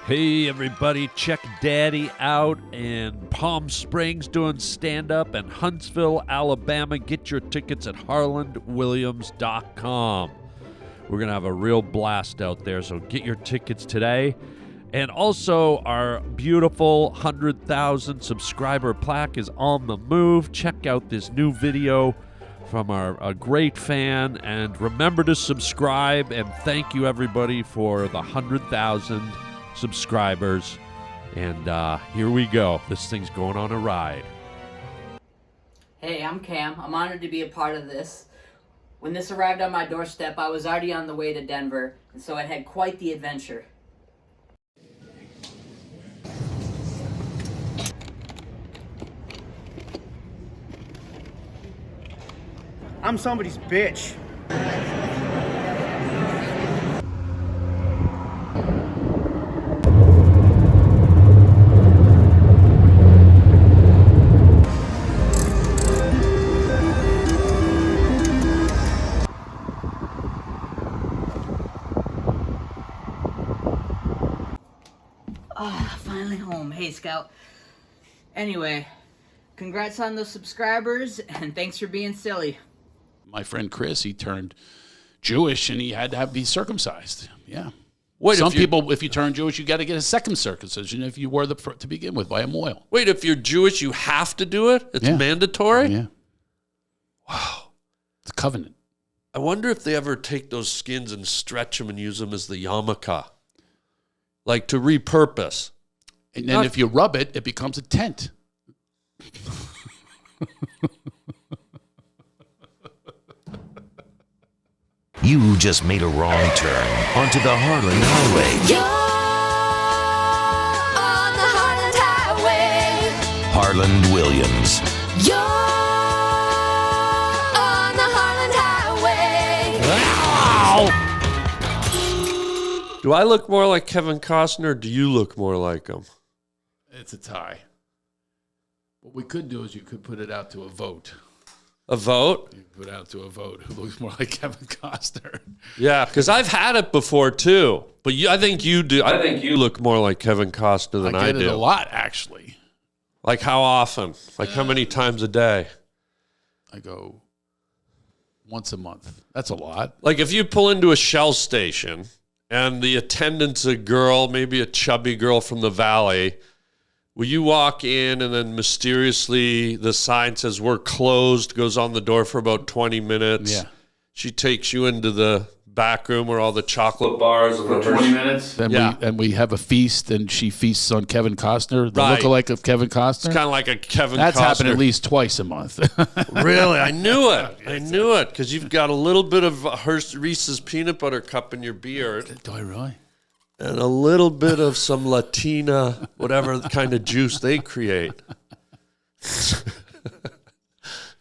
Hey everybody, check Daddy out in Palm Springs doing stand-up, and Huntsville, Alabama. Get your tickets at harlandwilliams.com. We're going to have a real blast out there, so get your tickets today. And also, our beautiful 100,000 subscriber plaque is on the move. Check out this new video from a great fan, and remember to subscribe, and thank you everybody for the 100,000 subscribers. And here we go. This thing's going on a ride. Hey, I'm Cam. I'm honored to be a part of this. When this arrived on my doorstep, I was already on the way to Denver, and so it had quite the adventure. I'm somebody's bitch. Finally home. Hey, Scout. Anyway, congrats on the subscribers, and thanks for being silly. My friend Chris, he turned Jewish and he had to be circumcised. Yeah. Wait, Some people, if you turn Jewish, you got to get a second circumcision if you were to begin with by a mohel. Wait, if you're Jewish, you have to do it? It's mandatory? Yeah. Wow. It's a covenant. I wonder if they ever take those skins and stretch them and use them as the yarmulke. Like to repurpose. And then if you rub it, it becomes a tent. You just made a wrong turn onto the Harland Highway. You're on the Harland Highway. Harland Williams. You're on the Harland Highway. Do I look more like Kevin Costner, or do you look more like him? It's a tie. What we could do is you could put it out to a vote. A vote? You put out to a vote who looks more like Kevin Costner. Yeah, because I've had it before too. But I think you do. I think you look more like Kevin Costner than I do. I get it a lot, actually. Like how often? Like how many times a day? I go once a month. That's a lot. Like if you pull into a Shell station and the attendant's a girl, maybe a chubby girl from the valley, will you walk in and then mysteriously the sign says we're closed, goes on the door for about 20 minutes? Yeah. She takes you into the back room where all the chocolate bars For 20 minutes? Then we have a feast, and she feasts on Kevin Costner, the lookalike of Kevin Costner. It's kind of like a Kevin That's Costner. happened at least twice a month. Really? I knew it. I knew it because you've got a little bit of Reese's peanut butter cup in your beard. Do I really? And a little bit of some Latina, whatever kind of juice they create.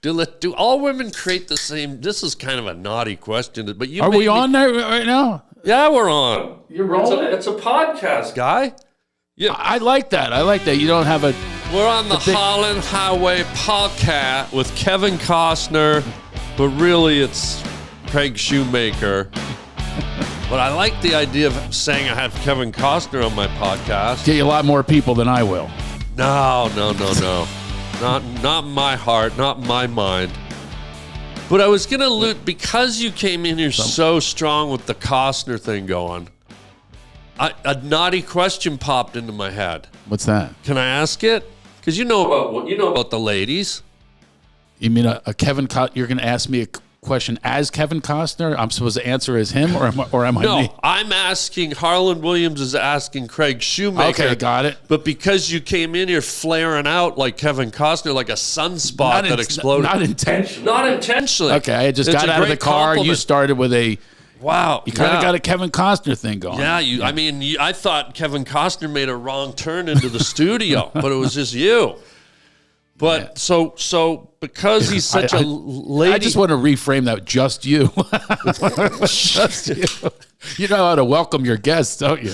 Do all women create the same? This is kind of a naughty question, but you Are we on there right now? Yeah, we're on. You're rolling. It's a podcast, guy. Yeah, I like that. I like that. You don't have a... we're on the Harland Highway podcast with Kevin Costner, but really it's Craig Shoemaker. But I like the idea of saying I have Kevin Costner on my podcast. Get you a lot more people than I will. No. Not my heart, not my mind. But I was going to loot, because you came in here so strong with the Costner thing going, a naughty question popped into my head. What's that? Can I ask it? Because you know about the ladies. You mean a Kevin Costner? You're going to ask me a question as Kevin Costner? I'm supposed to answer as him, or am I No, me? I'm asking, Harland Williams is asking Craig Shoemaker. Okay, got it. But because you came in here flaring out like Kevin Costner, like a sunspot that exploded. Not intentionally. Not intentionally. Okay, I just got out of the car. Compliment. You started with a... Wow. You kind of got a Kevin Costner thing going. Yeah, I mean, I thought Kevin Costner made a wrong turn into the studio, but it was just you. But so because he's such a lady... I just want to reframe that. Just you. Just you. You know how to welcome your guests, don't you?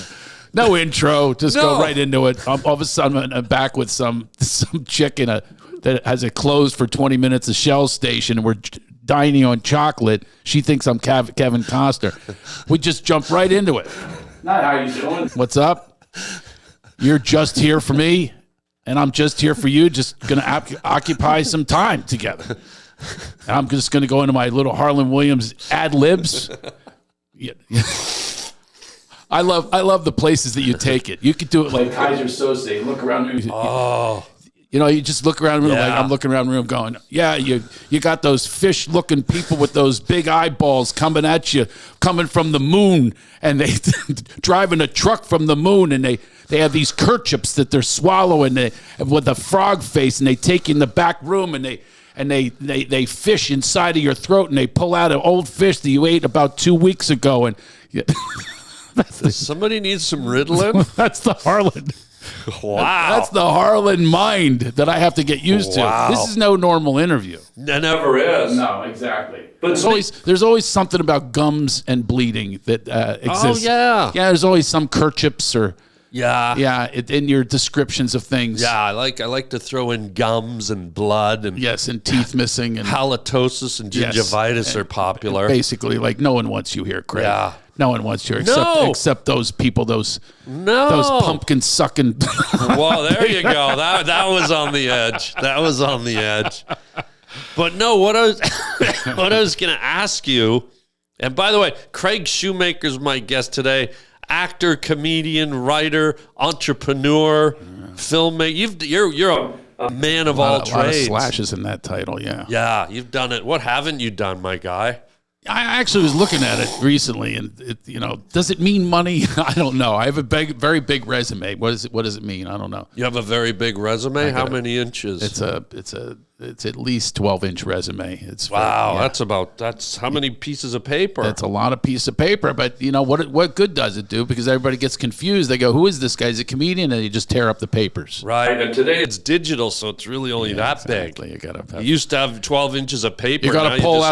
No intro. Just go right into it. All of a sudden, I'm back with some chick that has it closed for 20 minutes, a Shell station, and we're dining on chocolate. She thinks I'm Kevin Costner. We just jump right into it. Not how you doing. What's up? You're just here for me, and I'm just here for you. Just going to occupy some time together. And I'm just going to go into my little Harland Williams ad libs. Yeah. I love the places that you take it. You could do it like Kaiser Sose. Look around. You just look around the room like I'm looking around the room going, yeah, you got those fish-looking people with those big eyeballs coming at you, coming from the moon, and they driving a truck from the moon, and they have these kerchiefs that they're swallowing with a frog face, and they take you in the back room, and they fish inside of your throat, and they pull out an old fish that you ate about 2 weeks ago, and Somebody needs some Ritalin? that's the Harland. Wow. That's the Harland mind that I have to get used to. This is no normal interview. It never is. No, exactly. But there's always something about gums and bleeding that exists. Oh, yeah. Yeah, there's always some kerchiefs or yeah. In your descriptions of things. Yeah, I like to throw in gums and blood and Yes, and teeth missing and halitosis and gingivitis are popular. Basically, like no one wants you here, Craig. Yeah. No one wants you except those people, those pumpkin sucking. Well, there you go. That was on the edge. That was on the edge. But no, what I was going to ask you, and by the way, Craig Shoemaker's my guest today. Actor, comedian, writer, entrepreneur, filmmaker. You're a man of all trades. A lot of slashes in that title, yeah. Yeah, you've done it. What haven't you done, my guy? I actually was looking at it recently, and does it mean money? I don't know. I have a very big resume. What does it mean? I don't know. You have a very big resume. How many inches? It's at least 12-inch resume. That's how many pieces of paper? That's a lot of pieces of paper. But what good does it do? Because everybody gets confused. They go, "Who is this guy? He's a comedian," and you just tear up the papers. Right. And today it's digital, so it's really only that big. You used to have 12 inches of paper. You got to pull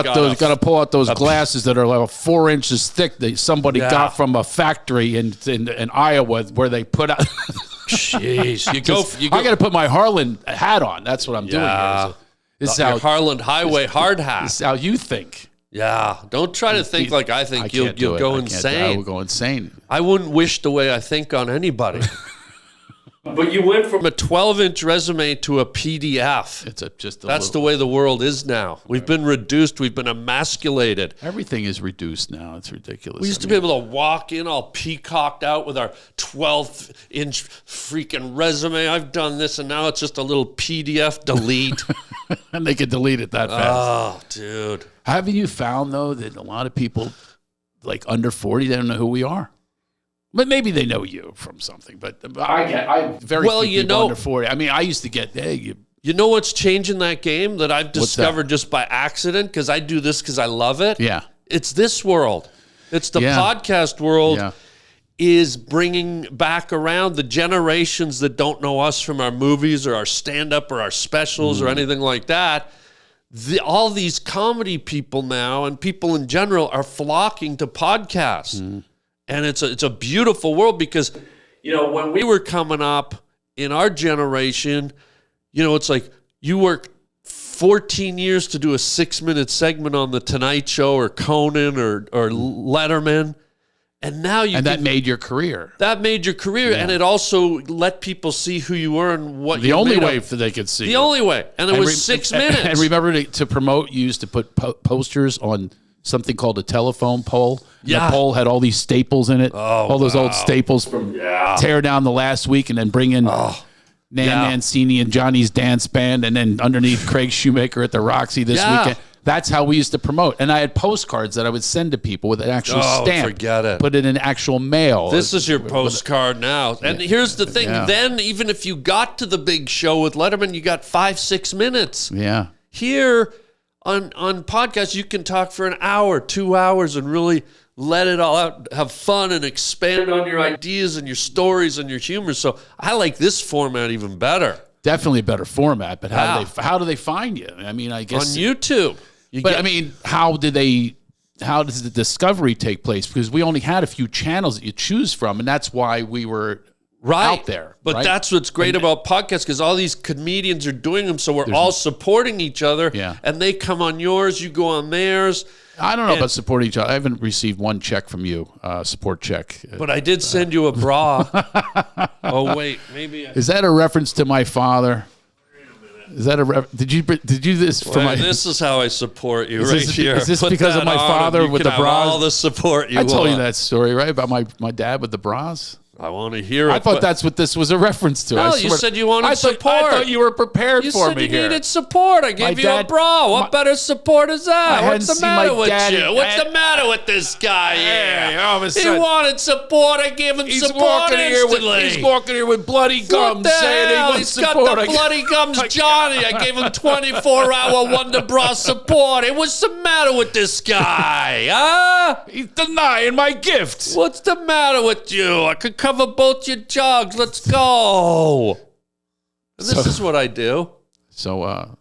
out those glasses that are like 4 inches thick that somebody got from a factory in Iowa where they put out. Jeez, you go. I got to put my Harland hat on. That's what I'm doing here. This is how Harland Highway hard hat. This is how you think. Yeah, don't try to think like I think. You'll go insane. I will go insane. I wouldn't wish the way I think on anybody. But you went from a 12-inch resume to a PDF. That's the way the world is now. We've been reduced. We've been emasculated. Everything is reduced now. It's ridiculous. We used to be able to walk in all peacocked out with our 12-inch freaking resume. I've done this, and now it's just a little PDF delete. And they can delete it that fast. Oh, dude. Haven't you found, though, that a lot of people, like under 40, they don't know who we are? But maybe they know you from something. But I very few people under 40. I mean, I used to get, you know what's changing that game that I've discovered just by accident? Because I do this because I love it. Yeah. It's this world. It's the podcast world is bringing back around the generations that don't know us from our movies or our stand-up or our specials or anything like that. All these comedy people now and people in general are flocking to podcasts. And it's a beautiful world because, when we were coming up in our generation, it's like you work 14 years to do a 6-minute segment on The Tonight Show or Conan or Letterman. And now that made your career. That made your career. Yeah. And it also let people see who you were and what you only way that they could see. The only way. And it was 6 minutes. And remember to promote, you used to put posters on something called a telephone pole. Yeah. The pole had all these staples in it. All those old staples from Tear Down the Last Week and then bring in Nan Mancini and Johnny's Dance Band and then underneath Craig Shoemaker at the Roxy this weekend. That's how we used to promote. And I had postcards that I would send to people with an actual stamp. Forget it. Put it in actual mail. This is your postcard now. And here's the thing. Yeah. Then even if you got to the big show with Letterman, you got 5-6 minutes. Yeah. Here on podcasts, you can talk for an hour, 2 hours, and really let it all out, have fun, and expand on your ideas and your stories and your humor. So I like this format even better. Definitely a better format. But how do they find you? I mean, I guess on YouTube. How does the discovery take place? Because we only had a few channels that you choose from, and that's why we were out there. But that's what's great about podcasts, because all these comedians are doing them, so we're all supporting each other. Yeah. And they come on yours, you go on theirs. I don't know about supporting each other. I haven't received one check from you, support check. But I did send you a bra. Oh, Oh wait, maybe. Is that a reference to my father? Is that did you do this for my? This is how I support you here. Is this Put because of that my on father and you with can the have bras? all the support you I want. told you that story, right? About my dad with the bras. I want to hear it. I thought that's what this was a reference to. No, you said you wanted support. I thought you were prepared You for said me you here. needed support. I gave you a bra. What better support is that? What's the matter with you? What's the matter with this guy here? He wanted support. I gave him support instantly. He's walking here with bloody gums, saying he wants He's support. got the bloody gums, Johnny. I gave him 24-hour Wonder Bra support. Hey, what's the matter with this guy? Huh? He's denying my gift. What's the matter with you? I could cover both your jugs. Let's go. This is what I do. So,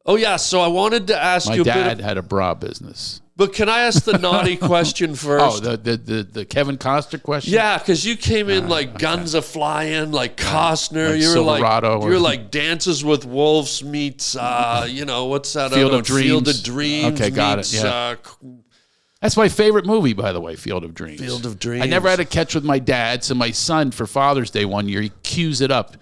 oh yeah. So I wanted to ask my you. dad had a bra business. But can I ask the naughty question first? Oh, the Kevin Costner question. Yeah, because you came in like guns a flying, like Costner. Like you were Silverado like Dances with Wolves meets what's that? Field of Dreams. Field of Dreams. Okay, got meets, it. Yeah. That's my favorite movie, by the way, Field of Dreams. Field of Dreams. I never had a catch with my dad, so my son, for Father's Day one year, he cues it up.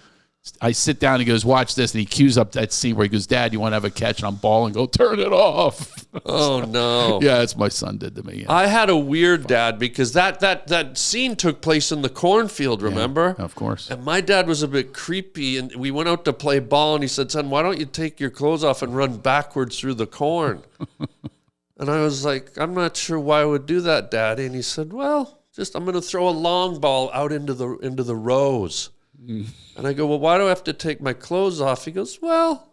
I sit down and he goes, watch this, and he cues up that scene where he goes, Dad, you want to have a catch? And I'm bawling, go, turn it off. Oh, no. Yeah, that's my son did to me. Yeah. I had a weird dad because that scene took place in the cornfield, remember? Yeah, of course. And my dad was a bit creepy, and we went out to play ball, and he said, son, why don't you take your clothes off and run backwards through the corn? And I was like, I'm not sure why I would do that, Daddy. And he said, well, I'm going to throw a long ball out into the rows. And I go, well, why do I have to take my clothes off? He goes, well.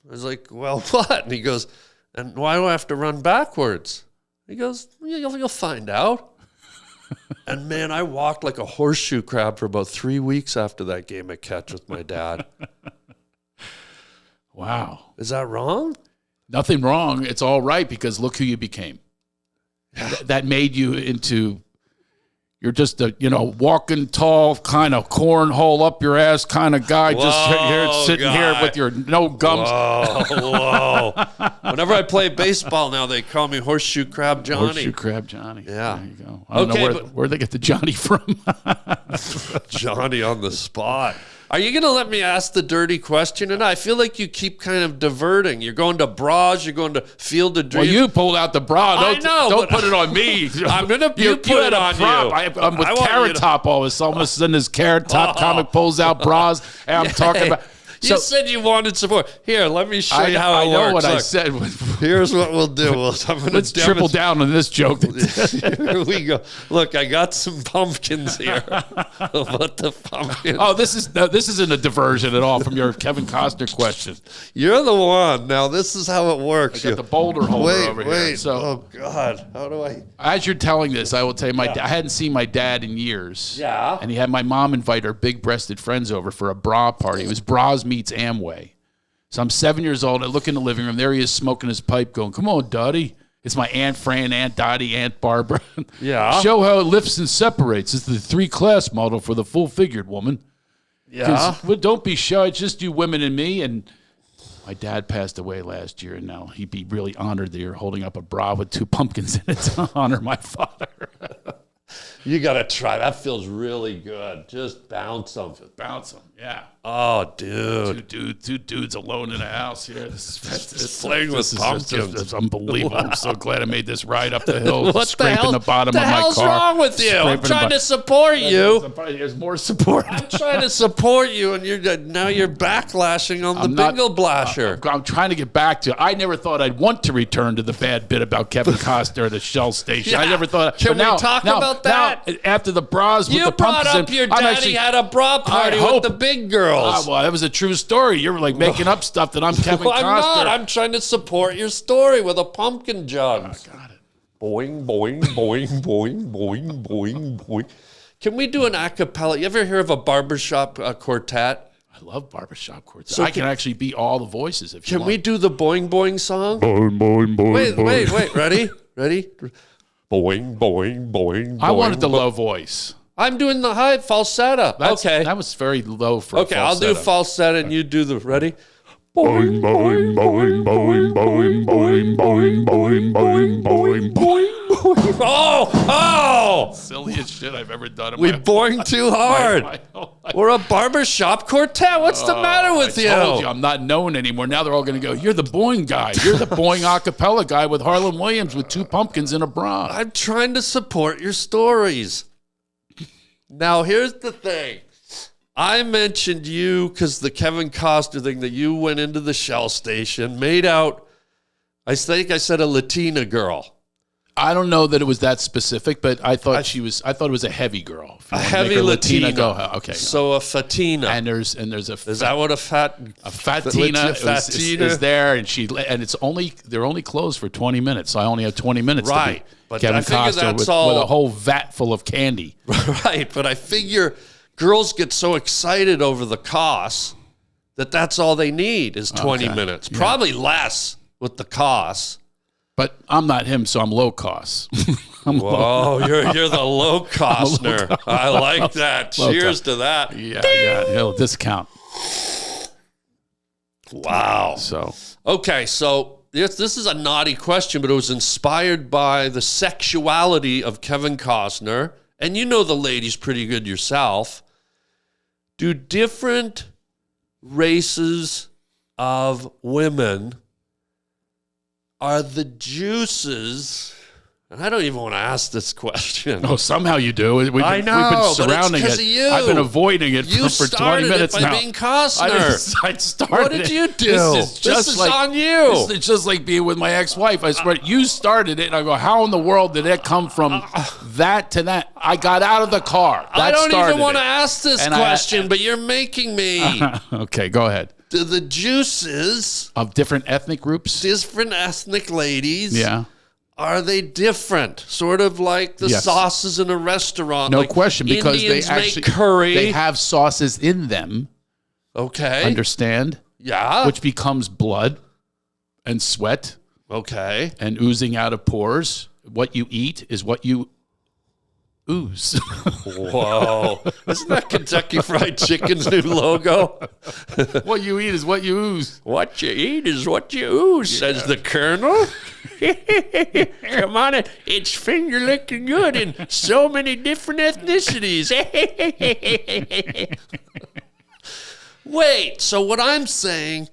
I was like, well, what? And he goes, and why do I have to run backwards? He goes, you'll find out. And man, I walked like a horseshoe crab for about 3 weeks after that game of catch with my dad. Wow. Is that wrong? Nothing wrong. It's all right because look who you became. That made you into, you're just a, walking tall, kind of cornhole up your ass kind of guy. Whoa, just sitting here with your no gums. Whoa. Whenever I play baseball now, they call me Horseshoe Crab Johnny. Horseshoe Crab Johnny. Yeah. There you go. I don't know where they get the Johnny from. Johnny on the spot. Are you going to let me ask the dirty question? And I feel like you keep kind of diverting. You're going to bras. You're going to Field of Dreams. Well, you pulled out the bra. Don't put it on me. I'm going to put it on you. I'm with Carrot Top all of a sudden. All of a sudden, this Carrot Top comic pulls out bras, and I'm talking about... You said you wanted support. Here, let me show you how it works. I know what I Look, said. Here's what we'll do. Let's triple down on this joke. Here we go. Look, I got some pumpkins here. What the pumpkins? Oh, this isn't a diversion at all from your Kevin Costner question. You're the one. Now, this is how it works. I got the boulder holder over here. Wait. So, oh, God. How do I... As you're telling this, I will tell you, I hadn't seen my dad in years. Yeah. And he had my mom invite her big-breasted friends over for a bra party. It was bras meets Amway. So I'm 7 years old. I look in the living room. There he is smoking his pipe going, come on, Dottie. It's my Aunt Fran, Aunt Dottie, Aunt Barbara. Yeah. Show how it lifts and separates. It's the 3-class model for the full-figured woman. Yeah. Well, don't be shy. It's just you women and me. And my dad passed away last year, and now he'd be really honored that you're holding up a bra with 2 pumpkins in it to honor my father. You got to try. That feels really good. Just bounce them. Bounce them, yeah. Oh, dude. Two dudes alone in a house here. This is playing with pumpkins. It's unbelievable. Wow. I'm so glad I made this ride up the hill, what scraping the bottom of my car. What the hell's wrong with you? I'm trying to support you. There's more support. I'm trying to support you, and now you're backlashing on the bingle blasher. I'm trying to get back to. I never thought I'd want to return to the bad bit about Kevin Costner at a Shell station. Yeah. I never thought. Can we talk about that? Now, after the bras with you the brought pumpkins, up your daddy had a bra party with the big girls. Well, that was a true story. You're like making up stuff that I'm Kevin Costner. I'm not. I'm trying to support your story with a pumpkin jug. Got it. Boing, boing, boing, boing, boing, boing, boing. Can we do an a cappella? You ever hear of a barbershop quartet? I love barbershop quartet. So I can actually be all the voices if you want. Can we do the boing, boing song? Boing, boing, boing, Wait. Ready? Boing, boing, boing, I wanted the boing. low voice. I'm doing the high falsetto. Okay. That was very low for Okay, I'll do falsetto and you do the, ready? Boing, boing, boing, boing, boing, boing, boing, boing, boing, boing, boing. Oh! Silliest shit I've ever done in We my boing too hard. my whole life. We're a barbershop quartet. What's the matter with you? I told you I'm not known anymore. Now they're all going to go, you're the Boing guy. You're the Boing acapella guy with Harland Williams with 2 pumpkins in a bra. I'm trying to support your stories. Now, here's the thing. I mentioned you because the Kevin Costner thing that you went into the Shell station, made out, I think I said a Latina girl. I don't know that it was that specific, but I thought it was a heavy girl. A heavy Latina. Go. Okay. So a fatina. And there's is that what a fatina is there, and they're only closed for 20 minutes. So I only have 20 minutes. Right. To be But Kevin I figure Costner that's with all a whole vat full of candy. Right. But I figure girls get so excited over the costs that's all they need is 20 minutes. Yeah. Probably less with the costs. But I'm not him, so I'm low cost. Whoa, you're the low costner. I like that. Cheers to that. Yeah, he'll discount. Wow. So this is a naughty question, but it was inspired by the sexuality of Kevin Costner, and you know the ladies pretty good yourself. Do different races of women, are the juices, and I don't even want to ask this question. Oh, somehow you do. I know, we've been surrounding but it's 'cause it. of you. I've been avoiding it for 20 minutes by now. Being Costner. I started. What did you do? This is on you. It's just like being with my ex-wife. I swear, you started it, and I go, how in the world did it come from that to that? I got out of the car. I don't even want to ask this question, but you're making me. Okay, go ahead. Do the juices of different ethnic groups, different ethnic ladies, yeah, are they different? Sort of like the sauces in a restaurant. No like question, because Indians they actually make curry. They have sauces in them. Okay, understand? Yeah, which becomes blood and sweat. Okay, and oozing out of pores. What you eat is what you ooze. Whoa. Isn't that Kentucky Fried Chicken's new logo? What you eat is what you ooze. What you eat is what you ooze, says the Colonel. Come on, it's finger licking good in so many different ethnicities. Wait, so what I'm saying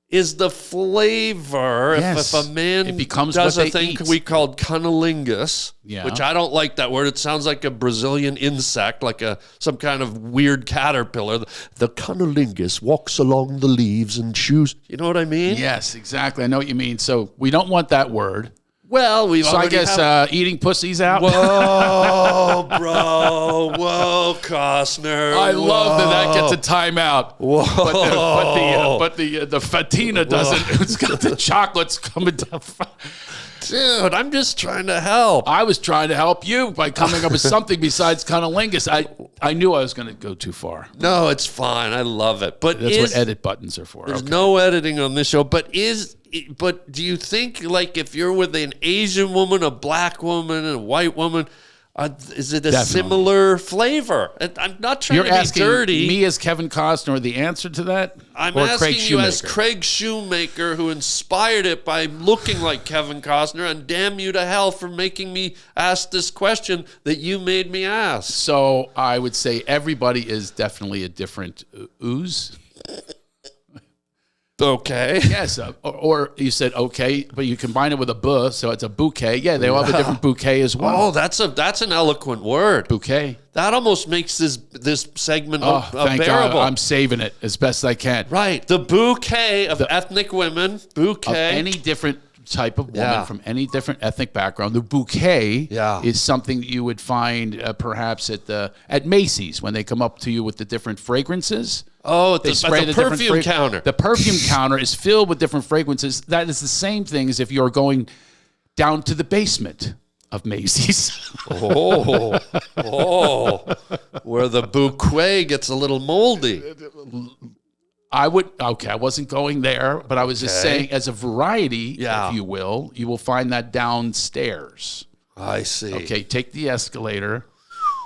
is the flavor, yes. if a man does a thing we called cunnilingus, which I don't like that word. It sounds like a Brazilian insect, like some kind of weird caterpillar. The cunnilingus walks along the leaves and chews. You know what I mean? Yes, exactly. I know what you mean. So we don't want that word. Well, I guess eating pussy's out. Whoa, bro. Whoa, Costner. I love that gets a timeout. Whoa. But the fatina doesn't. It's got the chocolates coming down. Dude, I'm just trying to help. I was trying to help you by coming up with something besides cunnilingus. I knew I was going to go too far. No, it's fine. I love it. But that's what edit buttons are for. There's no editing on this show. But do you think, like, if you're with an Asian woman, a black woman, and a white woman, is it a similar flavor? I'm not trying to be dirty. You're asking me as Kevin Costner the answer to that? I'm asking you as Craig Shoemaker, who inspired it by looking like Kevin Costner, and damn you to hell for making me ask this question that you made me ask. So I would say everybody is definitely a different ooze. Okay. Yes, or you said okay, but you combine it with a buh, so it's a bouquet. Yeah, they all have a different bouquet as well. Oh, that's an eloquent word. Bouquet. That almost makes this segment thank bearable. God. I'm saving it as best I can. Right. The bouquet of ethnic women. Bouquet. Of any different type of woman from any different ethnic background. The bouquet is something that you would find perhaps at Macy's when they come up to you with the different fragrances. Oh, at the perfume counter. The perfume counter is filled with different fragrances. That is the same thing as if you're going down to the basement of Macy's. Oh, where the bouquet gets a little moldy. I wasn't going there, but I was just saying, as a variety, if you will find that downstairs. I see. Okay, take the escalator.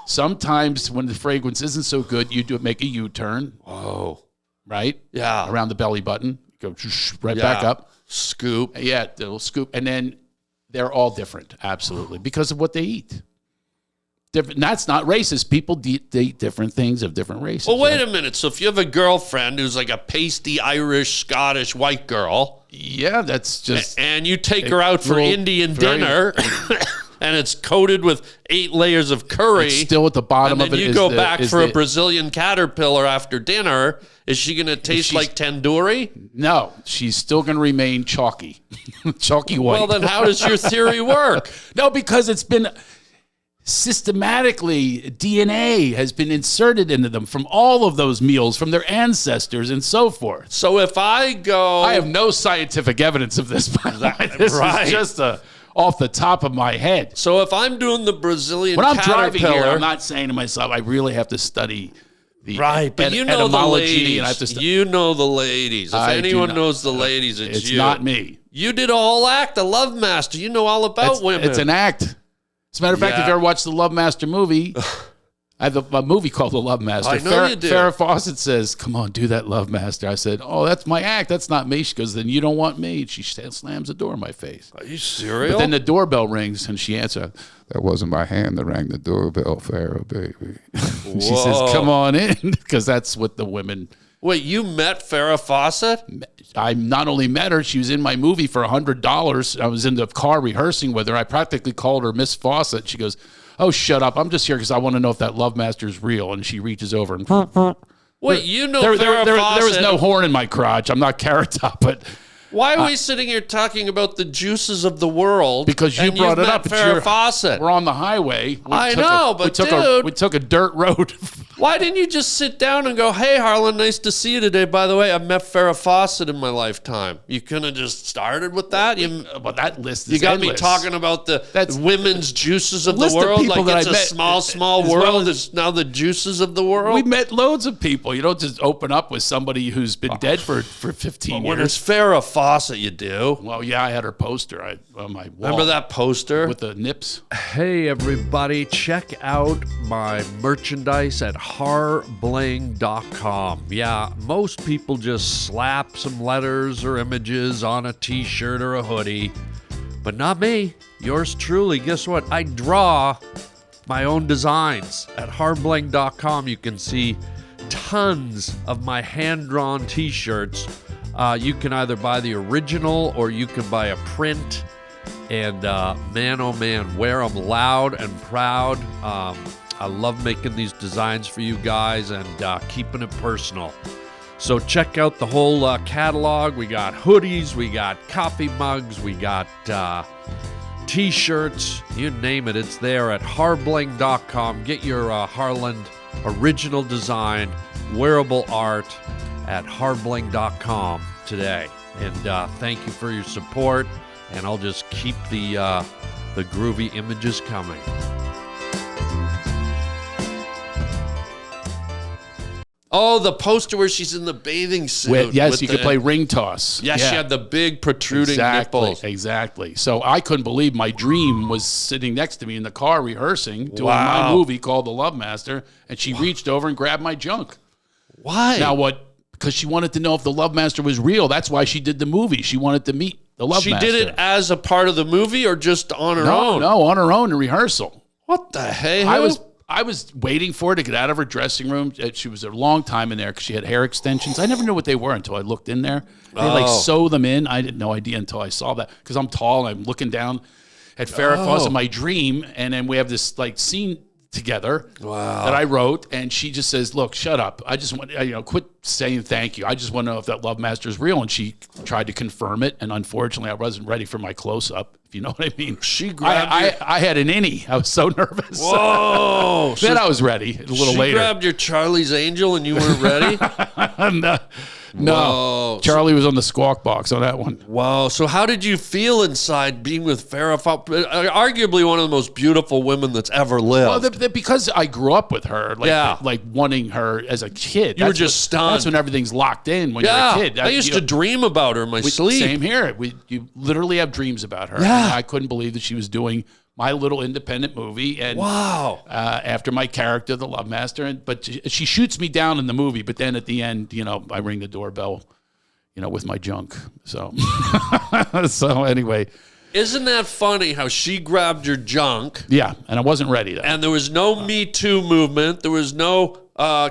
Sometimes when the fragrance isn't so good, you make a U-turn. Oh. Right? Yeah. Around the belly button. Go back up. Scoop. Yeah, little scoop. And then they're all different, absolutely, because of what they eat. different. That's not racist. People date different things of different races. Well, wait a minute. So if you have a girlfriend who's like a pasty Irish, Scottish, white girl, yeah, that's just. and you take her out for Indian dinner, and it's coated with 8 layers of curry, It's still at the bottom and of then it. you go back for a Brazilian caterpillar after dinner. Is she going to taste like tandoori? No, she's still going to remain chalky, chalky white. Well, then how does your theory work? No, because it's been systematically, DNA has been inserted into them from all of those meals, from their ancestors and so forth. So if I go... I have no scientific evidence of this, by the way. This is just off the top of my head. So if I'm doing the Brazilian When I'm caterpillar... driving here, I'm not saying to myself, I really have to study the but you know the etymology. ladies. And I have to You know the ladies. If I do anyone not. knows the ladies, it's you. not me. You did a whole act, a Love Master. You know all about women. It's an act. As a matter of fact, if you ever watched the Love Master movie, I have a movie called The Love Master. I know you do. Farah Fawcett says, "Come on, do that Love Master." I said, "Oh, that's my act. That's not me." She goes, "Then you don't want me." She slams the door in my face. Are you serious? But then the doorbell rings, and she answers, "That wasn't my hand that rang the doorbell, Farah, baby." She says, "Come on in," because that's what the women... Wait, you met Farah Fawcett? I not only met her, she was in my movie for $100. I was in the car rehearsing with her. I practically called her Miss Fawcett. She goes, "Oh, shut up. I'm just here because I want to know if that Love Master is real." And she reaches over and... Wait, you know there Farrah was Fawcett. no horn in my crotch. I'm not Carrot Top, but... Why are we sitting here talking about the juices of the world? Because you and brought you've it up. met Farrah Fawcett. We're on the highway. I know, but dude... we took a dirt road. Why didn't you just sit down and go, "Hey, Harland, nice to see you today. By the way, I met Farrah Fawcett in my lifetime." You couldn't have just started with that? But that list is You got endless. me talking about the women's juices of the list of world people like that it's I a met, small as world. well as- There's now the juices of the world. We met loads of people. You don't just open up with somebody who's been dead for 15 When years. it's Farrah Fawcett, you do. Well, yeah, I had her poster on my wall. Remember that poster? With the nips? Hey, everybody, check out my merchandise at harbling.com. Yeah, most people just slap some letters or images on a t-shirt or a hoodie, but not me. Yours truly. Guess what? I draw my own designs. At harbling.com, you can see tons of my hand-drawn t-shirts. You can either buy the original or you can buy a print. And man, oh man, wear them loud and proud. I love making these designs for you guys and keeping it personal. So check out the whole catalog. We got hoodies, we got coffee mugs, we got t-shirts, you name it, it's there at harbling.com. Get your Harland original design, wearable art at harbling.com today. And thank you for your support. And I'll just keep the groovy images coming. Oh, the poster where she's in the bathing suit. Yes, you could play ring toss. Yeah, she had the big protruding nipples. Exactly. So I couldn't believe my dream was sitting next to me in the car rehearsing, doing Wow. my movie called The Love Master, and she reached over and grabbed my junk. Why? Now what? Because she wanted to know if the Love Master was real. That's why she did the movie. She wanted to meet the Love She Master. did it as a part of the movie or just on her own? No, on her own in rehearsal. What the hey? I was waiting for her to get out of her dressing room. She was a long time in there because she had hair extensions. I never knew what they were until I looked in there. They like sew them in. I had no idea until I saw that because I'm tall and I'm looking down at Farrah Fawcett in my dream, and then we have this like scene together that I wrote, and she just says, "Look, shut up. I just want quit saying thank you. I just want to know if that Love Master is real." And she tried to confirm it, and unfortunately, I wasn't ready for my close up. If you know what I mean. She grabbed I had an innie. I was so nervous. Whoa! Then I was ready a little she later. grabbed your Charlie's Angel and you weren't ready? No, Whoa. Charlie was on the squawk box on that one. Wow. So how did you feel inside being with Farrah Fawcett, arguably one of the most beautiful women that's ever lived? Well, because I grew up with her, like wanting her as a kid. You were just stunned. That's when everything's locked in when you're a kid. I used to dream about her in my sleep. Same here. You literally have dreams about her. Yeah. And I couldn't believe that she was doing my little independent movie. And wow. After my character, the Love Master. But she shoots me down in the movie. But then at the end, I ring the doorbell, with my junk. So, so anyway. isn't that funny how she grabbed your junk? Yeah, and I wasn't ready though. And there was no Me Too movement. There was no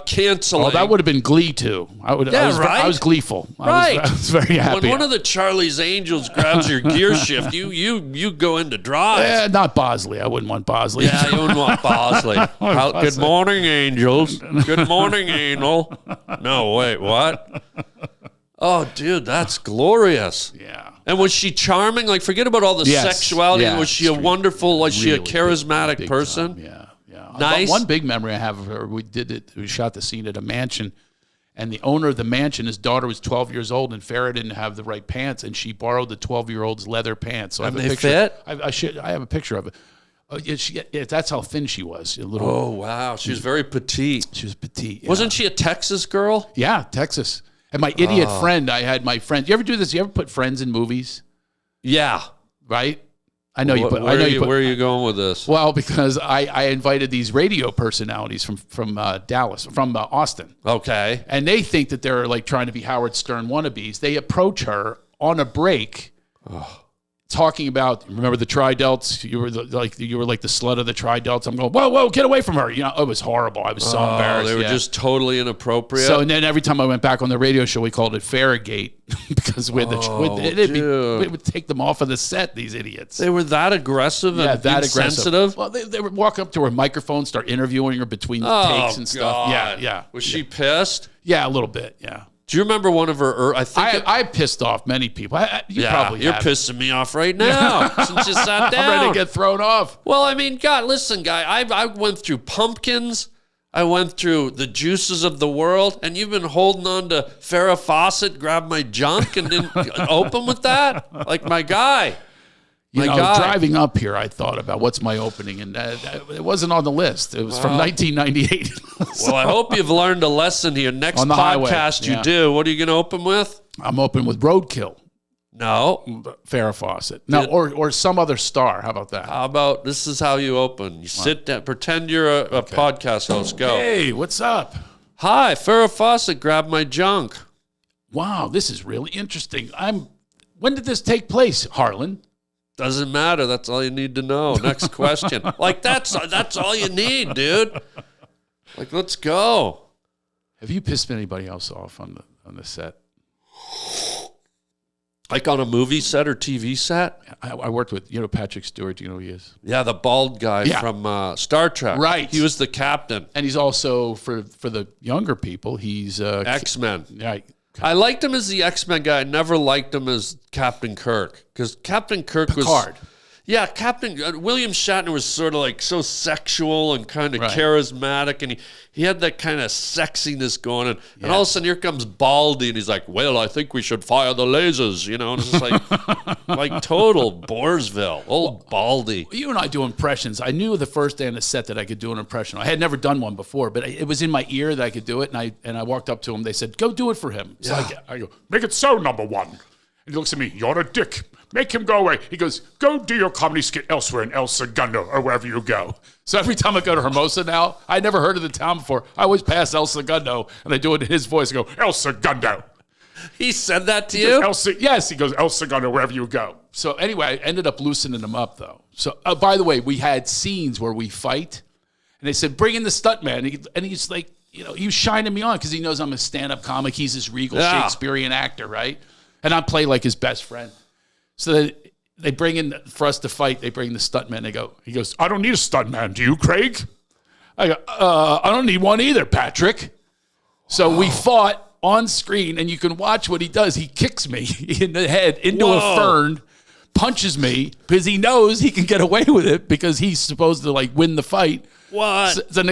canceling. Oh, that would have been Glee too. I was gleeful. Right. I was very happy. When one of the Charlie's Angels grabs your gear shift, you go into drive. Not Bosley. I wouldn't want Bosley. Yeah, you wouldn't want Bosley. Good morning, angels. Good morning, anal. No, wait, what? Oh, dude, that's glorious. Yeah. And was she charming? Like, forget about all the sexuality. Yeah, was she a wonderful, was she a really charismatic big person? time. Yeah. Nice. One big memory I have of her, we shot the scene at a mansion, and the owner of the mansion, his daughter was 12 years old, and Farah didn't have the right pants, and she borrowed the 12-year-old's leather pants. So I have a picture. Fit? I have a picture of it. That's how thin she was. Oh, wow. She was very petite. She was petite. Yeah. Wasn't she a Texas girl? Yeah, Texas. And my idiot friend, I had my friend. You ever do this? You ever put friends in movies? Yeah. Right? I know you put. Where are you going with this? Well, because I invited these radio personalities from Dallas, from Austin. Okay. And they think that they're like trying to be Howard Stern wannabes. They approach her on a break, talking about, remember the tri-delts? You were like the slut of the tri-delts. I'm going, whoa, get away from her. You know, it was horrible. I was so embarrassed. They were just totally inappropriate. So and then every time I went back on the radio show, we called it Farragate because it would take them off of the set. These idiots. They were that aggressive and insensitive. Well, they would walk up to her microphone, start interviewing her between takes and stuff. God. Yeah. Was she pissed? Yeah, a little bit. Yeah. Do you remember one of her? I pissed off many people. You're pissing me off right now since you sat down. I'm ready to get thrown off. Well, I mean, God, listen, guy. I went through pumpkins. I went through the juices of the world, and you've been holding on to Farah Fawcett, grab my junk, and didn't open with that, like my guy. Driving up here, I thought about what's my opening, and it wasn't on the list. It was from 1998. Well, I hope you've learned a lesson here. Next on the podcast highway, you do, what are you going to open with? I'm open with Roadkill. No. Farrah Fawcett. No, or some other star. How about that? How about this is how you open. You sit down, pretend you're a podcast host. Go. Hey, what's up? Hi, Farrah Fawcett, grab my junk. Wow, this is really interesting. When did this take place, Harland? Doesn't matter. That's all you need to know. Next question. Like, that's all you need, dude. Like, let's go. Have you pissed anybody else off on the set? Like on a movie set or TV set? I worked with, Patrick Stewart. Do you know who he is? Yeah, the bald guy from Star Trek. Right. He was the captain. And he's also, for the younger people, he's... X-Men. Right. I liked him as the X-Men guy. I never liked him as Captain Kirk. Because Captain Kirk was... Picard. Yeah, William Shatner was sort of like so sexual and kind of charismatic, and he had that kind of sexiness going on. And all of a sudden, here comes Baldy, and he's like, well, I think we should fire the lasers, and it's just like total Borsville, old Baldy. You and I do impressions. I knew the first day on the set that I could do an impression. I had never done one before, but it was in my ear that I could do it, and I walked up to him. They said, go do it for him. So I go, make it so, number one. And he looks at me, you're a dick. Make him go away. He goes, go do your comedy skit elsewhere in El Segundo or wherever you go. So every time I go to Hermosa now, I never heard of the town before. I always pass El Segundo, and I do it in his voice. I go, El Segundo. He said that to you? Yes, he goes, El Segundo, wherever you go. So anyway, I ended up loosening him up, though. So, by the way, we had scenes where we fight, and they said, bring in the stuntman. And he's like, he was shining me on because he knows I'm a stand-up comic. He's this regal Shakespearean actor, right? And I play like his best friend. So they bring in, for us to fight, they bring the stuntman. He goes, I don't need a stuntman. Do you, Craig? I go, I don't need one either, Patrick. So we fought on screen, and you can watch what he does. He kicks me in the head into a fern, punches me because he knows he can get away with it because he's supposed to win the fight. What? So then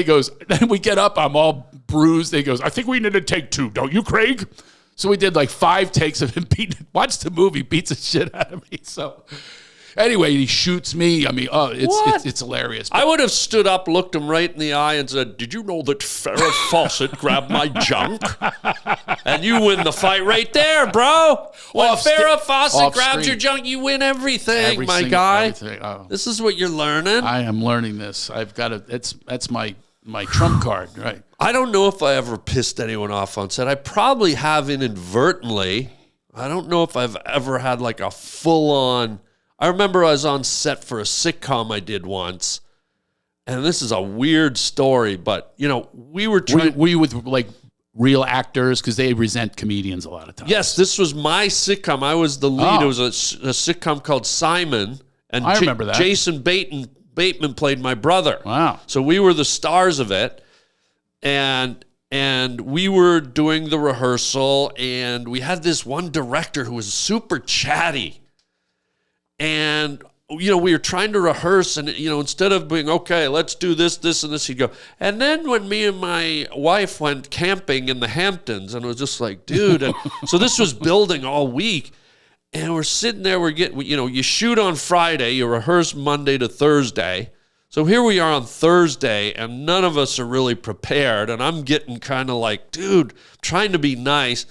then we get up, I'm all bruised. He goes, I think we need to take two, don't you, Craig? So we did 5 takes of him watch the movie, beats the shit out of me. So anyway, he shoots me. I mean, it's hilarious. I would have stood up, looked him right in the eye and said, did you know that Farrah Fawcett grabbed my junk? And you win the fight right there, bro. When Farrah Fawcett grabs your junk, you win everything, my guy. This is what you're learning. I am learning this. I've got that's my trump card, right? I don't know if I ever pissed anyone off on set. I probably have inadvertently. I don't know if I've ever had a full-on, I remember I was on set for a sitcom I did once, and this is a weird story, but, you know, we were trying... Were you with, like, real actors? Because they resent comedians a lot of times. Yes, this was my sitcom. I was the lead. Oh. It was a sitcom called Simon, and I remember that. Jason Bateman played my brother. Wow. So we were the stars of it, and we were doing the rehearsal, and we had this one director who was super chatty. And, you know, we were trying to rehearse, and, you know, instead of being, okay, let's do this, this, and this, he'd go. And then when me and my wife went camping in the Hamptons, and it was just like, dude. And so this was building all week. And we're sitting there, you shoot on Friday, you rehearse Monday to Thursday. So here we are on Thursday, and none of us are really prepared. And I'm getting kind of like, dude, trying to be nice.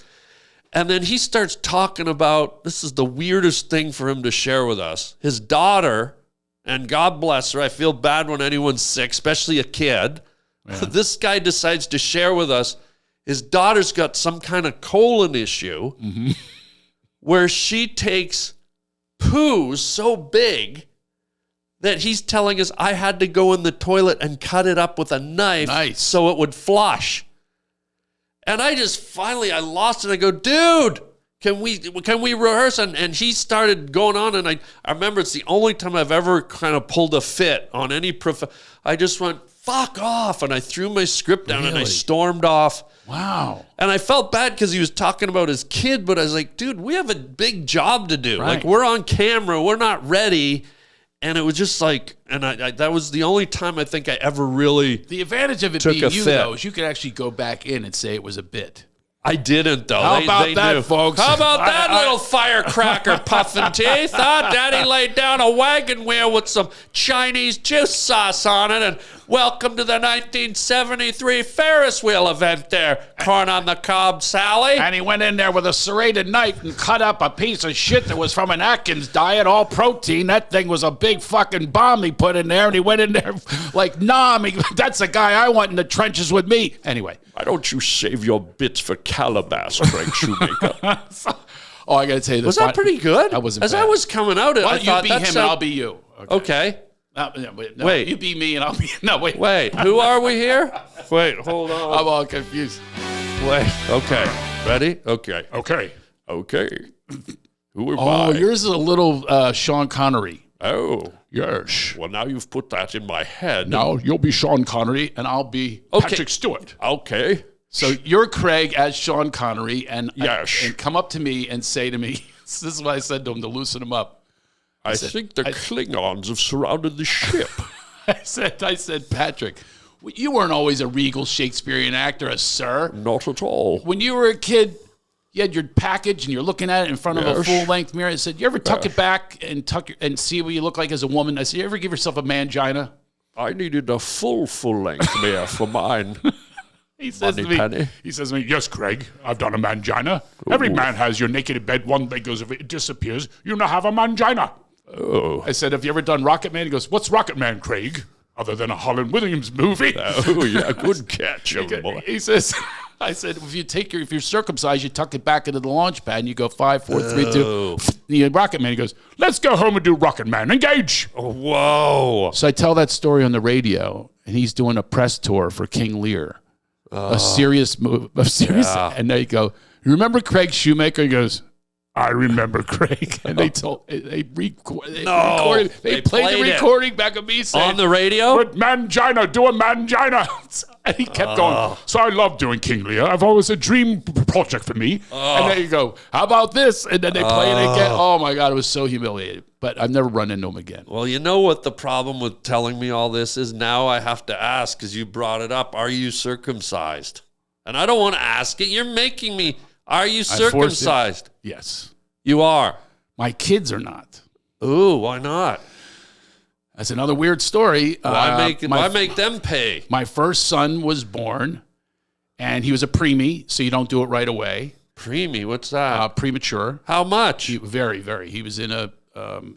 And then he starts talking about, this is the weirdest thing for him to share with us. His daughter, and God bless her, I feel bad when anyone's sick, especially a kid. Yeah. This guy decides to share with us, his daughter's got some kind of colon issue where she takes poos so big that he's telling us I had to go in the toilet and cut it up with a knife so it would flush. And I just finally, I lost it. I go, dude, can we rehearse? And he started going on, and I remember it's the only time I've ever kind of pulled a fit on any I just went, fuck off, and I threw my script down and I stormed off. Wow. And I felt bad because he was talking about his kid, but I was like, dude, we have a big job to do. Right. Like, we're on camera, we're not ready. And it was just like, and I that was the only time I think I ever really The advantage of it took being a you, fit. though, is you could actually go back in and say it was a bit. I didn't, though. How about they that, knew. folks? How about that little firecracker puffing teeth? Huh? Daddy laid down a wagon wheel with some Chinese juice sauce on it, and welcome to the 1973 Ferris wheel event there, corn on the cob, Sally. And he went in there with a serrated knife and cut up a piece of shit that was from an Atkins diet, all protein. That thing was a big fucking bomb he put in there, and he went in there like, that's the guy I want in the trenches with me. Anyway. Why don't you save your bits for Calabash, Craig Shoemaker? Oh, I got to tell you this. Was that pretty good? That wasn't As bad. I was coming out, Why I don't thought you be him that and I'll be you? Okay. No, Wait. You be me and I'll be... No, wait. Wait, who are we here? Wait, hold on. I'm all confused. Wait, okay. Ready? Okay. Okay. Who am Oh, I? yours is a little Sean Connery. Oh. Yes. Well, now you've put that in my head. No, you'll be Sean Connery and I'll be Patrick Stewart. Okay. So you're Craig as Sean Connery and come up to me and say to me, this is what I said to him to loosen him up. I think the Klingons have surrounded the ship. I said, Patrick, you weren't always a regal Shakespearean actor, a sir. Not at all. When you were a kid, you had your package and you're looking at it in front of a full-length mirror. I said, you ever tuck it back and see what you look like as a woman? I said, you ever give yourself a mangina? I needed a full-length mirror for mine. He says to me, yes, Craig, I've done a mangina. Every man has your naked in bed, one leg goes, if it disappears, you now have a mangina. Oh. I said, have you ever done Rocket Man? He goes, what's Rocket Man, Craig? Other than a Holland Williams movie. Oh, yeah, good catch, young boy. He says, I said, if you're circumcised, you tuck it back into the launch pad and you go 5, 4, 3, 2. The Rocket Man, he goes, let's go home and do Rocket Man. Engage. Oh, whoa. So I tell that story on the radio, and he's doing a press tour for King Lear. A serious move. And they go, you remember Craig Shoemaker? He goes, I remember Craig. And they played the recording back of me saying, on the radio? Good mangina, do a mangina. And he kept going. So I love doing King Lear. I've always a dream project for me. And then you go, how about this? And then they play it again. Oh my God, it was so humiliating. But I've never run into him again. Well, you know what the problem with telling me all this is? Now I have to ask, because you brought it up, are you circumcised? And I don't want to ask it. You're making me. Are you circumcised? Yes. You are? My kids are not. Ooh, why not? That's another weird story. Why make them pay? My first son was born, and he was a preemie, so you don't do it right away. Preemie? What's that? Premature. How much? Very, very. He was in a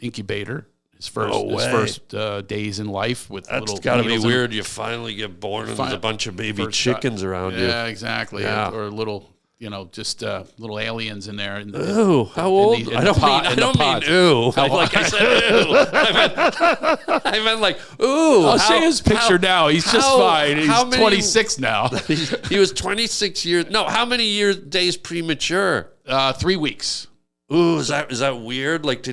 incubator. His first days in life with That's little. That's got to be weird. And you finally get born and there's a bunch of baby chickens around you. Yeah, exactly. Yeah. Or little just little aliens in there. Ooh, how old? I don't mean ooh. Like I said, ooh. I meant like, ooh. I'll show you his picture now. He's just fine. He's 26 now. He was 26 years. No, how many days premature? 3 weeks. Ooh, is that weird? Like,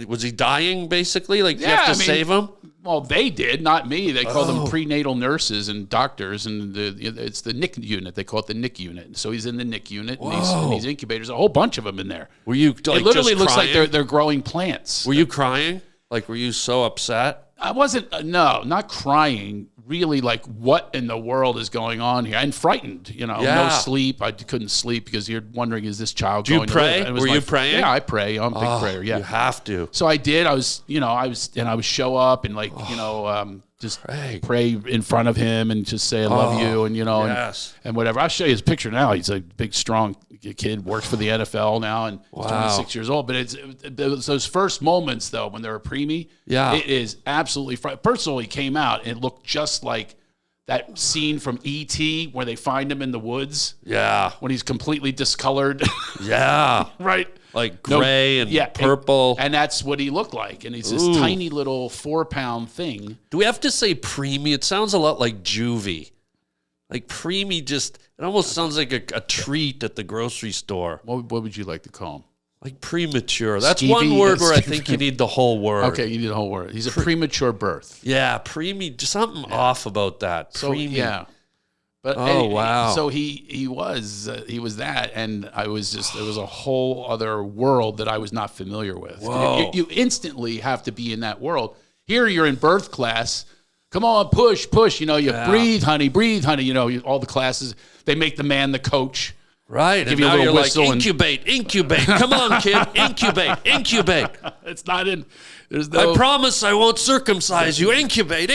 was he dying basically? Like, you have to save him? Well, they did, not me. They call them prenatal nurses and doctors, and it's the NIC unit. They call it the NIC unit. So he's in the NIC unit, and these incubators, a whole bunch of them in there. Were you? Like, it literally just looks crying? like they're growing plants. Were you crying? Like, were you so upset? I wasn't. No, not crying. Really, like, what in the world is going on here? And frightened. No sleep. I couldn't sleep because you're wondering, is this child going to pray? To live? Were you praying? Yeah, I pray. I'm a big prayer. Yeah, you have to. So I did. I would show up and just pray in front of him and just say I love you and and whatever. I'll show you his picture now. He's a big, strong kid. Works for the NFL now and 26 years old. But it's those first moments though when they're a preemie. Yeah, it is absolutely. Personally, came out and it looked just like that scene from E.T. where they find him in the woods. Yeah, when he's completely discolored. Yeah, right. Like gray and purple. And that's what he looked like. And he's this tiny little 4-pound thing. Do we have to say preemie? It sounds a lot like juvie. Like preemie it almost sounds like a treat at the grocery store. What would you like to call him? Like premature. That's one word where I think you need the whole word. Okay, you need the whole word. He's a premature birth. Yeah, preemie. Something off about that. So, preemie. Yeah. But wow. So he was that, and I was just, it was a whole other world that I was not familiar with. Whoa. You instantly have to be in that world. Here you're in birth class. Come on, push. Breathe, honey. All the classes, they make the man the coach. Right. Give you a little whistle and incubate. Come on, kid. Incubate. It's not in. I promise I won't circumcise you. Incubate.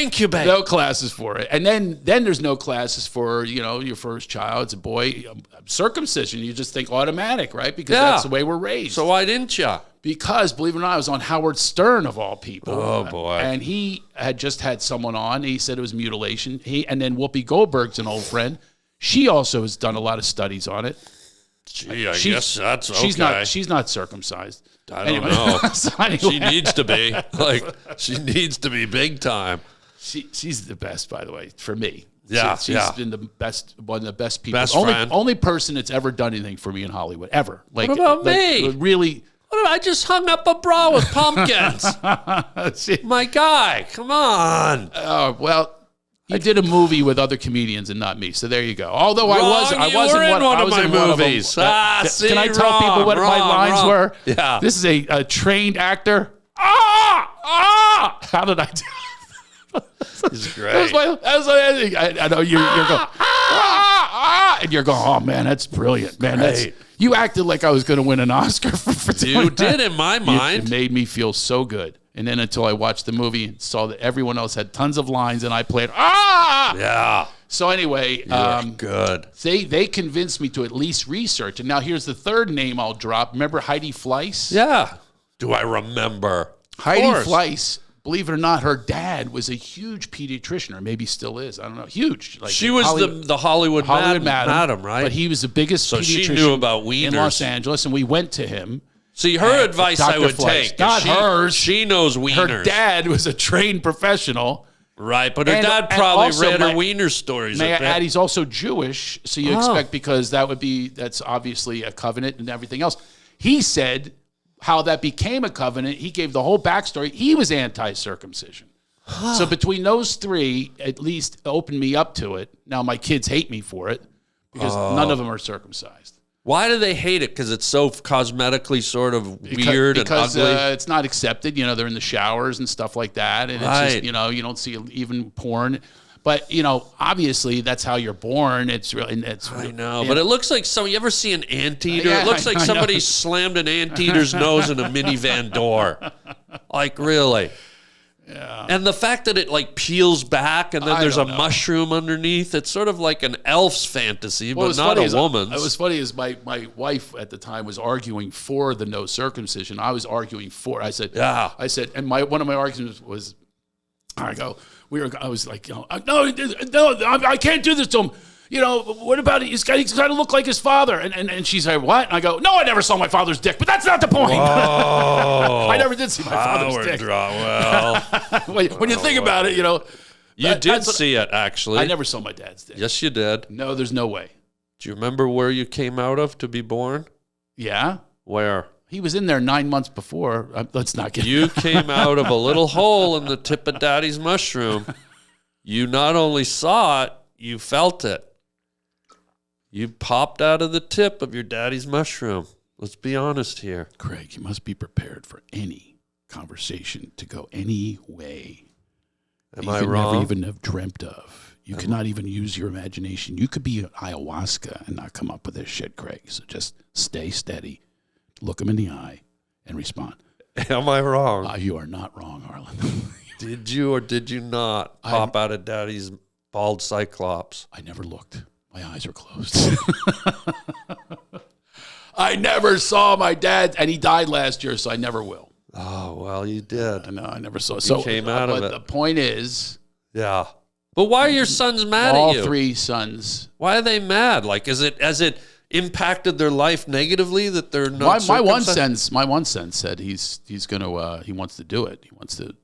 No classes for it. And then there's no classes for, your first child. It's a boy. Circumcision, you just think automatic, right? Because that's the way we're raised. So why didn't you? Because, believe it or not, I was on Howard Stern, of all people. Oh, boy. And he had just had someone on. He said it was mutilation. And then Whoopi Goldberg's an old friend. She also has done a lot of studies on it. Gee, I guess that's okay. She's not circumcised. I don't know. So anyway. She needs to be. She needs to be big time. She's the best, by the way, for me. Yeah, she's been the best, one of the best people. Best friend. Only person that's ever done anything for me in Hollywood, ever. What about me? Really. I just hung up a bra with pumpkins. My guy, come on. Oh, well. I did a movie with other comedians and not me, so there you go. Although I was in one of my movies. Can I tell people what my lines were? Yeah. This is a trained actor. How did I do? This is great. I know you're going. And you're going. Oh man, that's brilliant, man. You acted like I was going to win an Oscar for You did in my mind. It made me feel so good. And then until I watched the movie and saw that everyone else had tons of lines and I played, Yeah. So anyway, good. They convinced me to at least research. And now here's the third name I'll drop. Remember Heidi Fleiss? Yeah. Do I remember? Heidi Fleiss, believe it or not, her dad was a huge pediatrician, or maybe still is. I don't know. Huge. Like she was the Hollywood madam, right? But he was the biggest pediatrician she knew about wieners in Los Angeles, and we went to him. See, her advice Dr. I would Fleiss. take. Not hers. She knows wieners. Her dad was a trained professional. Right, but her dad probably read her wiener stories. May I add, he's also Jewish, so you expect, because that's obviously a covenant and everything else. He said how that became a covenant. He gave the whole backstory. He was anti-circumcision. So between those three, at least opened me up to it. Now my kids hate me for it because none of them are circumcised. Why do they hate it? Because it's so cosmetically sort of weird and ugly? Because it's not accepted. They're in the showers and stuff like that. And it's just, you don't see even porn. But, obviously that's how you're born. I know. But it looks like you ever see an anteater? It looks like somebody slammed an anteater's nose in a minivan door. Like, really? Yeah. And the fact that it peels back and then there's a mushroom underneath, it's sort of like an elf's fantasy, but not a woman's. It was funny as my wife at the time was arguing for the no circumcision. I was arguing for. I said, and one of my arguments was, I was like, no, I can't do this to him. what about it? He's got to look like his father. And she's like, what? And I go, no, I never saw my father's dick, but that's not the point. I never did see my father's dick. Well, when you think about it, you did see it, actually. I never saw my dad's dick. Yes, you did. No, there's no way. Do you remember where you came out of to be born? Yeah. Where? He was in there 9 months before. Let's not get... You came out of a little hole in the tip of Daddy's mushroom. You not only saw it, you felt it. You popped out of the tip of your daddy's mushroom. Let's be honest here. Craig, you must be prepared for any conversation to go any way. Am I wrong? Never even have dreamt of. You cannot even use your imagination. You could be ayahuasca and not come up with this shit, Craig. So just stay steady, look him in the eye, and respond. Am I wrong? You are not wrong, Harland. Did you or did you not pop out of Daddy's bald cyclops? I never looked. My eyes are closed. I never saw my dad, and he died last year, so I never will. Oh, well, you did. No, I never saw. You came out of it. The point is... Yeah. But why are your sons mad at you? All 3 sons. Why are they mad? Like, has it impacted their life negatively that they're not my one son said he's gonna he wants to do it. He wants to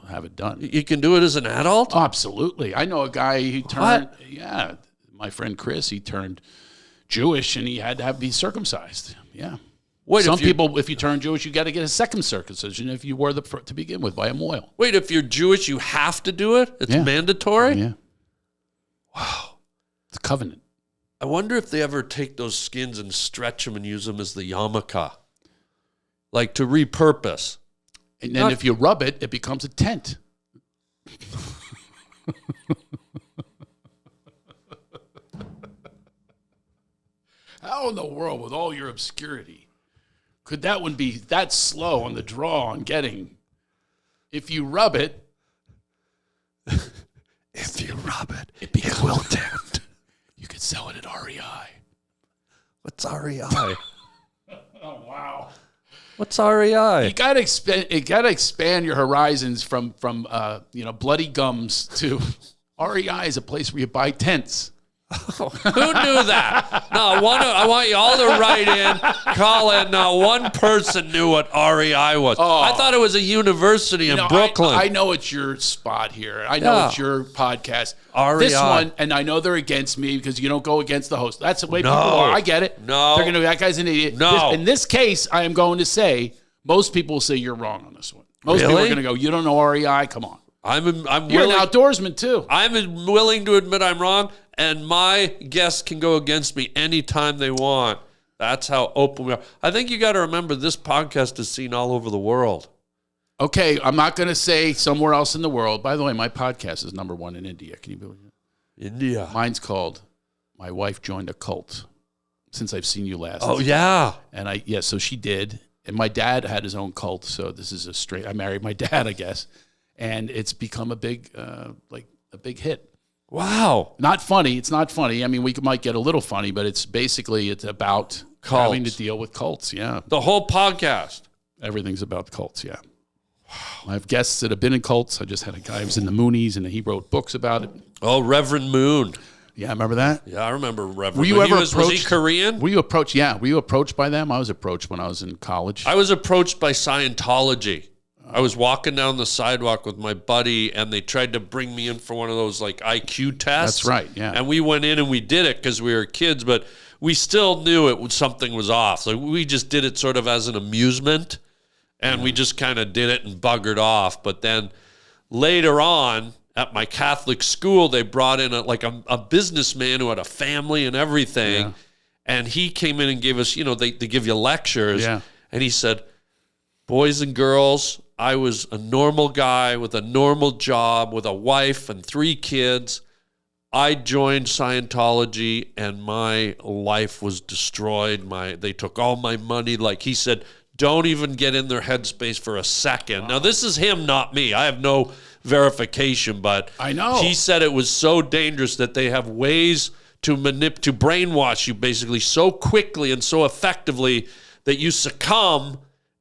have it done. You can do it as an adult? Oh, absolutely. I know a guy who turned my friend Chris, he turned Jewish and he had to be circumcised. Yeah. Wait, some people, if you turn Jewish, you got to get a second circumcision if you were to begin with by a mohel. Wait, if you're Jewish, you have to do it? It's mandatory? Yeah. Wow. It's a covenant. I wonder if they ever take those skins and stretch them and use them as the yarmulke, like to repurpose. And then if you rub it, it becomes a tent. How in the world, with all your obscurity, could that one be that slow on the draw on getting? If you rub it, it becomes a tent. You could sell it at REI. What's REI? Oh, wow. What's REI? You got to expand your horizons from bloody gums to REI is a place where you buy tents. Who knew that? No, I want you all to write in, call in. Not one person knew what REI was. Oh. I thought it was a university in Brooklyn. I know it's your spot here. I know it's your podcast. REI. This one, and I know they're against me because you don't go against the host. That's the way people are. I get it. No. They're going to that guy's an idiot. No. In this case, I am going to say most people will say you're wrong on this one. Most people are going to go, you don't know REI? Come on. You're an outdoorsman, too. I'm willing to admit I'm wrong, and my guests can go against me anytime they want. That's how open we are. I think you got to remember this podcast is seen all over the world. Okay, I'm not going to say somewhere else in the world. By the way, my podcast is #1 in India. Can you believe it? India. Mine's called My Wife Joined a Cult since I've seen you last. Oh, yeah. And so she did. And my dad had his own cult, so this is I married my dad, I guess. And it's become a big hit. Wow. Not funny. It's not funny. I mean, we might get a little funny, but it's about cults. Having to deal with cults. Yeah. The whole podcast. Everything's about cults. Yeah. I have guests that have been in cults. I just had a guy who was in the Moonies, and he wrote books about it. Oh, Reverend Moon. Yeah, remember that? Yeah, I remember Reverend Moon. Was he Korean? Were you approached? Yeah. Were you approached by them? I was approached when I was in college. I was approached by Scientology. I was walking down the sidewalk with my buddy, and they tried to bring me in for one of those like IQ tests. That's right, yeah. And we went in and we did it because we were kids, but we still knew something was off. So we just did it sort of as an amusement, and we just kind of did it and buggered off. But then later on, at my Catholic school, they brought in a businessman who had a family and everything, and he came in and gave us, they give you lectures, and he said, boys and girls, I was a normal guy with a normal job, with a wife and 3 kids. I joined Scientology, and my life was destroyed. They took all my money. Like he said, don't even get in their headspace for a second. Wow. Now, this is him, not me. I have no verification, but I know. He said it was so dangerous that they have ways to brainwash you basically so quickly and so effectively that you succumb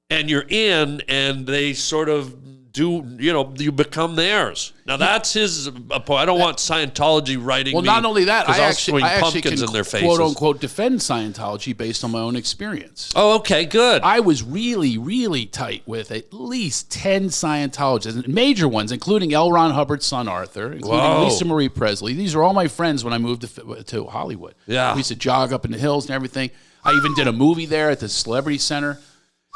and you're in, and they sort of you become theirs. Now that's his. I don't want Scientology writing. Well, me not only that, I I'll actually swing pumpkins can in their faces. quote unquote defend Scientology based on my own experience. Oh, okay, good. I was really, really tight with at least 10 Scientologists, major ones, including L. Ron Hubbard's son Arthur, including Whoa. Lisa Marie Presley. These are all my friends when I moved to Hollywood. Yeah. We used to jog up in the hills and everything. I even did a movie there at the Celebrity Center.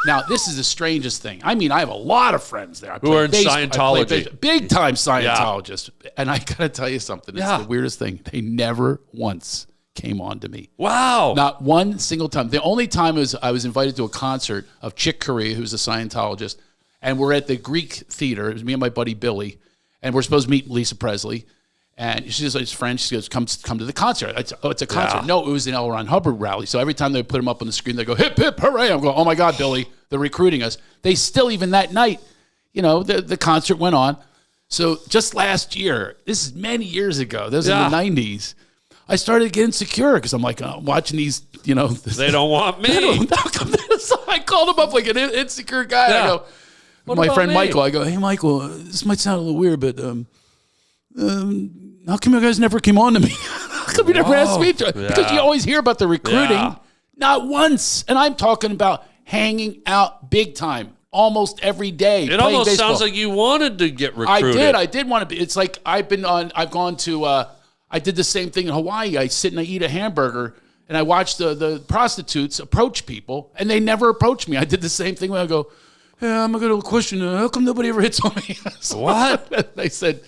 Now, this is the strangest thing. I mean, I have a lot of friends there. Who are in Scientology. Big time Scientologists. Yeah. And I got to tell you something. It's the weirdest thing. They never once came on to me. Wow. Not one single time. The only time I was invited to a concert of Chick Corea, who's a Scientologist, and we're at the Greek Theater. It was me and my buddy Billy, and we're supposed to meet Lisa Presley. And she's his friend. She goes, come to the concert. It's a concert. Yeah. No, it was an L. Ron Hubbard rally. So every time they put him up on the screen, they go, hip, hip, hooray. I'm going, oh, my God, Billy, they're recruiting us. They still, even that night, the concert went on. So just last year, this is many years ago, this is in the 90s, I started to get insecure because I'm like, watching these, They don't want me. So I called him up like an insecure guy. Yeah. I go, What my about friend me? Michael, I go, hey, Michael, this might sound a little weird, but how come you guys never came on to me? How come you never asked me to? Because you always hear about the recruiting. Yeah. Not once. And I'm talking about hanging out big time almost every day. It almost sounds like you wanted to get recruited. I did want to be. It's like I've gone to, I did the same thing in Hawaii. I sit and I eat a hamburger and I watch the prostitutes approach people and they never approach me. I did the same thing when I go, yeah, I'm going to question, how come nobody ever hits on me? What? They said,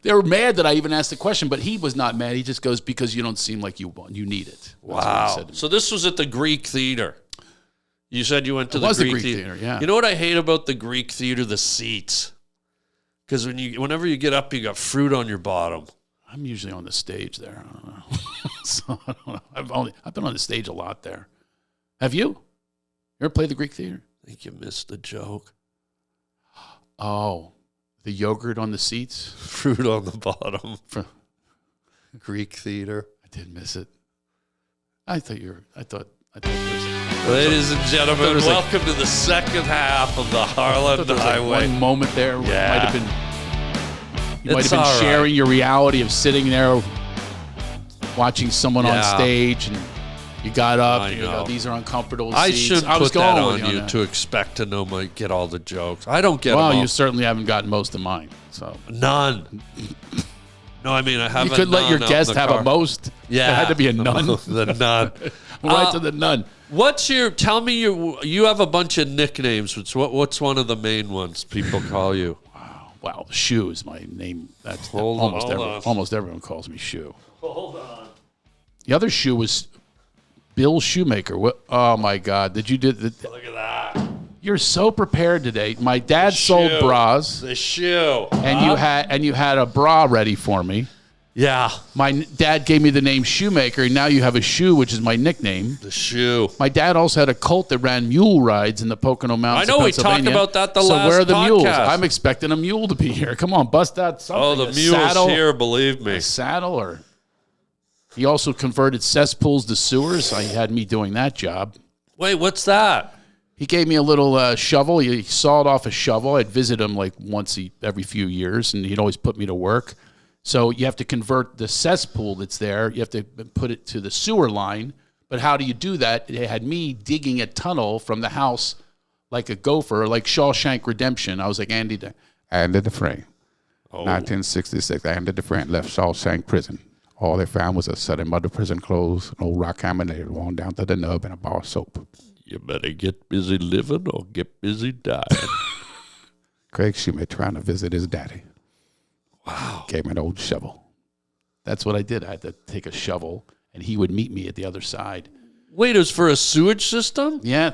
they were mad that I even asked the question, but he was not mad. He just goes, because you don't seem like you need it. That's what he Wow. said to me. So this was at the Greek Theater. You said you went to the Greek Theater. Yeah. You know what I hate about the Greek Theater? The seats. Because whenever you get up, you got fruit on your bottom. I'm usually on the stage there. I don't know. So I don't know. I've been on the stage a lot there. Have you? You ever played the Greek Theater? I think you missed the joke. Oh, the yogurt on the seats? Fruit on the bottom. Greek Theater. I did miss it. I thought it was. Ladies and gentlemen, was like- welcome to the second half of the Harland There was like Highway. one moment there where Yeah. you might have been all right. sharing your reality of sitting there watching someone on Yeah. stage and you got up I and know. these are uncomfortable I seats. should was put that going on with you that. to expect to know get all the jokes. I don't get Well, them all. you certainly haven't gotten most of mine. So None. No, I mean, I have you a could let nun your out guest in the have car. a most. Yeah. It had to be a nun. The nun. Right to the nun. Tell me you have a bunch of nicknames. What's one of the main ones people call you? Wow, Shoe is my name. That's Hold on. almost everyone calls me Shoe. Hold on. The other Shoe was Bill Shoemaker. Oh my God! Did you do? Look at that. You're so prepared today. My dad sold Shoe. bras, The shoe. and you had a bra ready for me. Yeah, My dad gave me the name Shoemaker, and now you have a Shoe, which is my nickname. the shoe. My dad also had a cult that ran mule rides in the Pocono Mountains. I know of we talked Pennsylvania. about that the so last where are the mules? podcast. I'm expecting a mule to be here. Come on, bust out something. Oh, the A mule's saddle, here, believe me. A saddle, or he also converted cesspools to sewers. He had me doing that job. Wait, what's that? He gave me a little shovel. He sawed off a shovel. I'd visit him like every few years, and he'd always put me to work. So you have to convert the cesspool that's there. You have to put it to the sewer line. But how do you do that? It had me digging a tunnel from the house like a gopher, like Shawshank Redemption. I was like Andy Dufresne. 1966, Andy Dufresne left Shawshank Prison. All they found was a set of mother prison clothes, an old rock hammer, and they had worn down to the nub, and a bar of soap. You better get busy living or get busy dying. Craig Shoemaker trying to visit his daddy. Wow. Gave me an old shovel. That's what I did. I had to take a shovel, and he would meet me at the other side. Wait, it was for a sewage system? Yeah,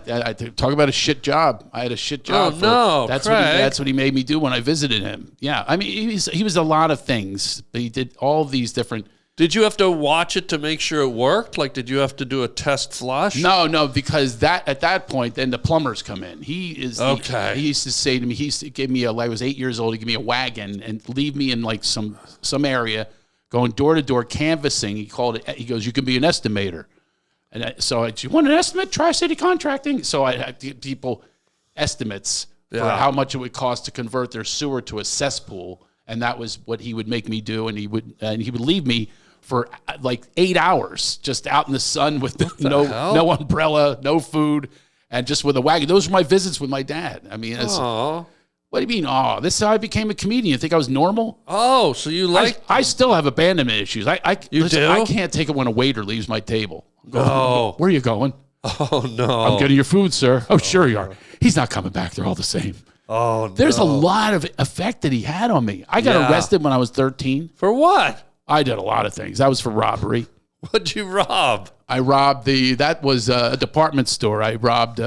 talk about a shit job. I had a shit job. Oh, no, that's Craig. that's what he made me do when I visited him. Yeah, I mean, he was a lot of things. But he did all these different. Did you have to watch it to make sure it worked? Like, did you have to do a test flush? No, because at that point, then the plumbers come in. He Okay. He used to say to me, he used to give me I was 8 years old. He'd give me a wagon and leave me in like some area, going door to door canvassing. He called it. He goes, "You can be an estimator." And so you want an estimate? Tri-City Contracting. So I had people estimates for how much it would cost to convert their sewer to a cesspool, and that was what he would make me do. And he would leave me for like 8 hours just out in the sun with no umbrella, no food, and just with a wagon. Those were my visits with my dad. I mean, what do you mean? Oh, this is how I became a comedian. You think I was normal? Oh, so you like? I still have abandonment issues. You do? I can't take it when a waiter leaves my table. Oh, Where are you going? Oh no! I'm getting your food, sir. Oh, sure you are. He's not coming back. They're all the same. Oh, There's a lot of effect that he had on me. I got arrested when I was 13. For what? I did a lot of things. That was for robbery. What'd you rob? I robbed that was a department store. I robbed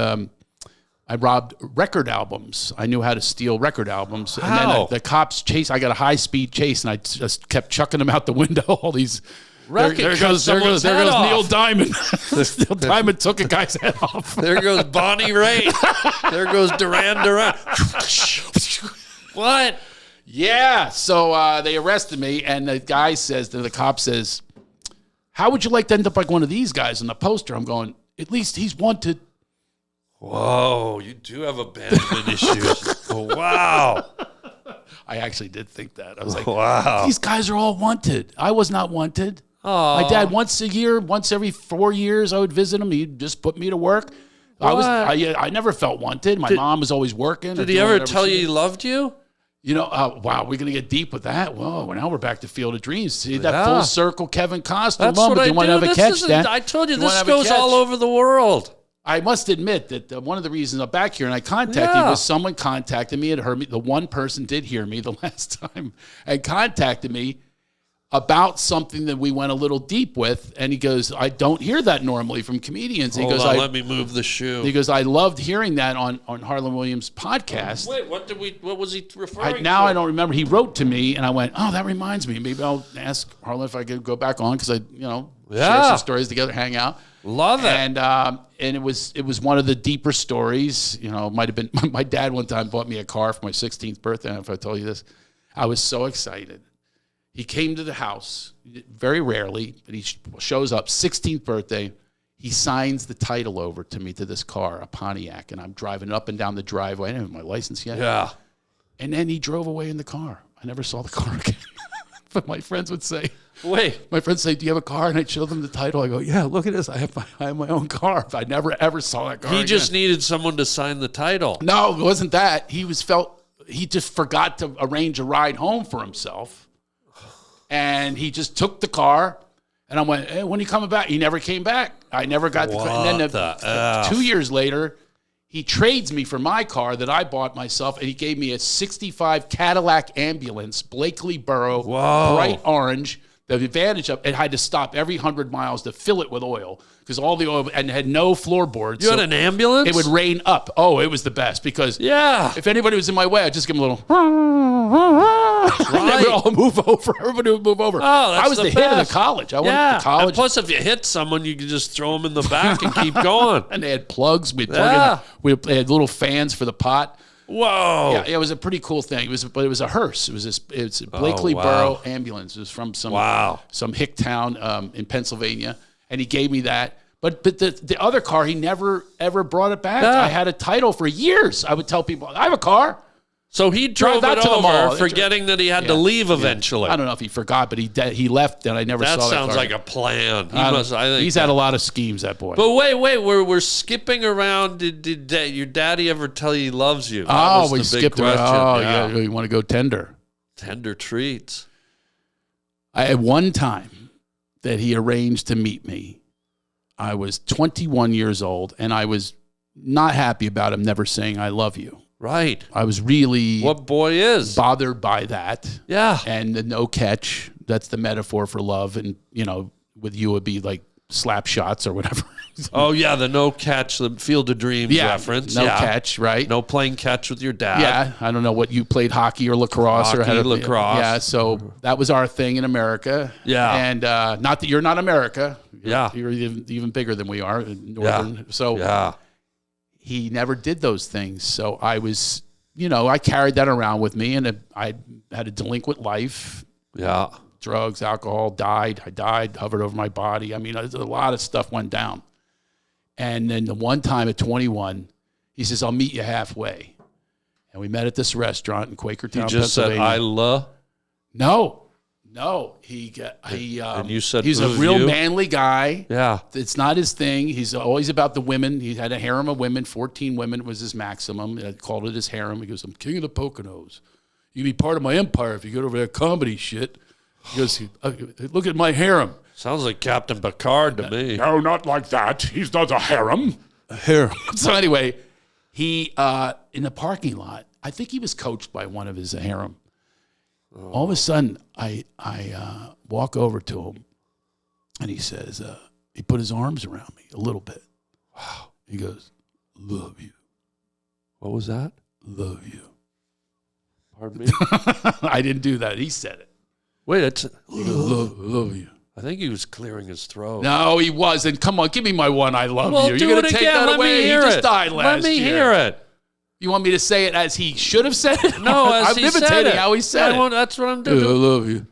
record albums. I knew how to steal record albums. How? And then the cops I got a high-speed chase, and I just kept chucking them out the window. All these... There goes Neil Diamond. Neil Diamond took a guy's head off. There goes Bonnie Raitt. There goes Duran Duran. What? Yeah. So they arrested me, and the cop says, how would you like to end up like one of these guys on the poster? I'm going, at least he's wanted. Whoa, you do have abandonment issues. Oh, wow. I actually did think that. I was like, wow. These guys are all wanted. I was not wanted. Aww. My dad, once every 4 years, I would visit him. He'd just put me to work. I never felt wanted. My mom was always working. Did he ever tell you he loved you? You know, wow, we're going to get deep with that. Whoa, now we're back to Field of Dreams. See that full circle Kevin Costner That's moment? what I Do you want to have a catch, Dan? I told you, this goes all over the world. I must admit that one of the reasons I'm back here and I contacted you was someone contacted me and heard me. The one person did hear me the last time and contacted me about something that we went a little deep with. And he goes, I don't hear that normally from comedians. He goes, let me move the shoe. He goes, I loved hearing that on Harland Williams' podcast. Wait, what was he referring to? Now I don't remember. He wrote to me and I went, oh, that reminds me. Maybe I'll ask Harland if I could go back on because share some stories together, hang out. Love it. And it was one of the deeper stories. You know, it might have been my dad one time bought me a car for my 16th birthday. I don't know if I told you this. I was so excited. He came to the house very rarely, but he shows up 16th birthday. He signs the title over to me to this car, a Pontiac, and I'm driving up and down the driveway. I didn't have my license yet. Yeah. And then he drove away in the car. I never saw the car again. But my friends would say, wait. My friends say, do you have a car? And I'd show them the title. I go, yeah, look at this. I have my own car. I never, ever saw that car He again. just needed someone to sign the title. No, it wasn't that. He just forgot to arrange a ride home for himself. And he just took the car. And I went, hey, when are you coming back? He never came back. I never got the car. And then 2 years later, he trades me for my car that I bought myself, and he gave me a 65 Cadillac ambulance, Blakely Burrow, bright orange. The advantage of it had to stop every 100 miles to fill it with oil because all the oil and had no floorboards. You had an ambulance? It would rain up. Oh, it was the best because if anybody was in my way, I'd just give them a little. And they would all move over. Everybody would move over. Oh, that's I was the hit of the college. I went to college. And plus, if you hit someone, you could just throw them in the back and keep going. And they had plugs. We'd plug in. We had little fans for the pot. Whoa! Yeah, it was a pretty cool thing. It was a hearse. It was a Blakely Burrow ambulance. It was from some hick town in Pennsylvania, and he gave me that. But the other car, he never ever brought it back. I had a title for years. I would tell people, I have a car. So he drove it over, forgetting that he had to leave eventually. I don't know if he forgot, but he left, and I never saw that car. That sounds like a plan. He's had a lot of schemes, that boy. But wait, we're skipping around. Did your daddy ever tell you he loves you? We skipped around. Oh, you want to go tender? Tender treats. I had one time that he arranged to meet me. I was 21 years old, and I was not happy about him never saying I love you. Right. I was really what boy is bothered by that. Yeah. And the no catch, that's the metaphor for love. And, with you would be like slap shots or whatever. Oh, yeah, the no catch, the Field of Dreams reference. No catch, right? No playing catch with your dad. Yeah, I don't know what you played, hocky or lacrosse. Lacrosse. Yeah, so that was our thing in America. Yeah. And not that you're not America. Yeah. You're even bigger than we are. Northern. Yeah. So he never did those things. So I was, I carried that around with me, and I had a delinquent life. Yeah. Drugs, alcohol, I died, hovered over my body. I mean, a lot of stuff went down. And then the one time at 21, he says, I'll meet you halfway. And we met at this restaurant in Quakertown, He just said, Pennsylvania. I love. No. And you said, he's a real you? manly guy. Yeah. It's not his thing. He's always about the women. He had a harem of women. 14 women was his maximum. I called it his harem. He goes, I'm king of the Poconos. You can be part of my empire if you get over that comedy shit. He goes, look at my harem. Sounds like Captain Picard to me. No, not like that. He's not a harem. A harem. So anyway, he, in the parking lot, I think he was coached by one of his harem. All of a sudden, I walk over to him, and he says, he put his arms around me a little bit. Wow. He goes, love you. What was that? Love you. Pardon me? I didn't do that. He said it. Wait, it's. He goes, love you. I think he was clearing his throat. No, he wasn't. Come on, give me my one. I love Well, you. do You're it going to take again. that Let me away. He hear just it. died last Let me year. hear it. You want me to say it as he should have said it? No, as I'm he said imitating it. how he said it. That's what I'm I doing. love you.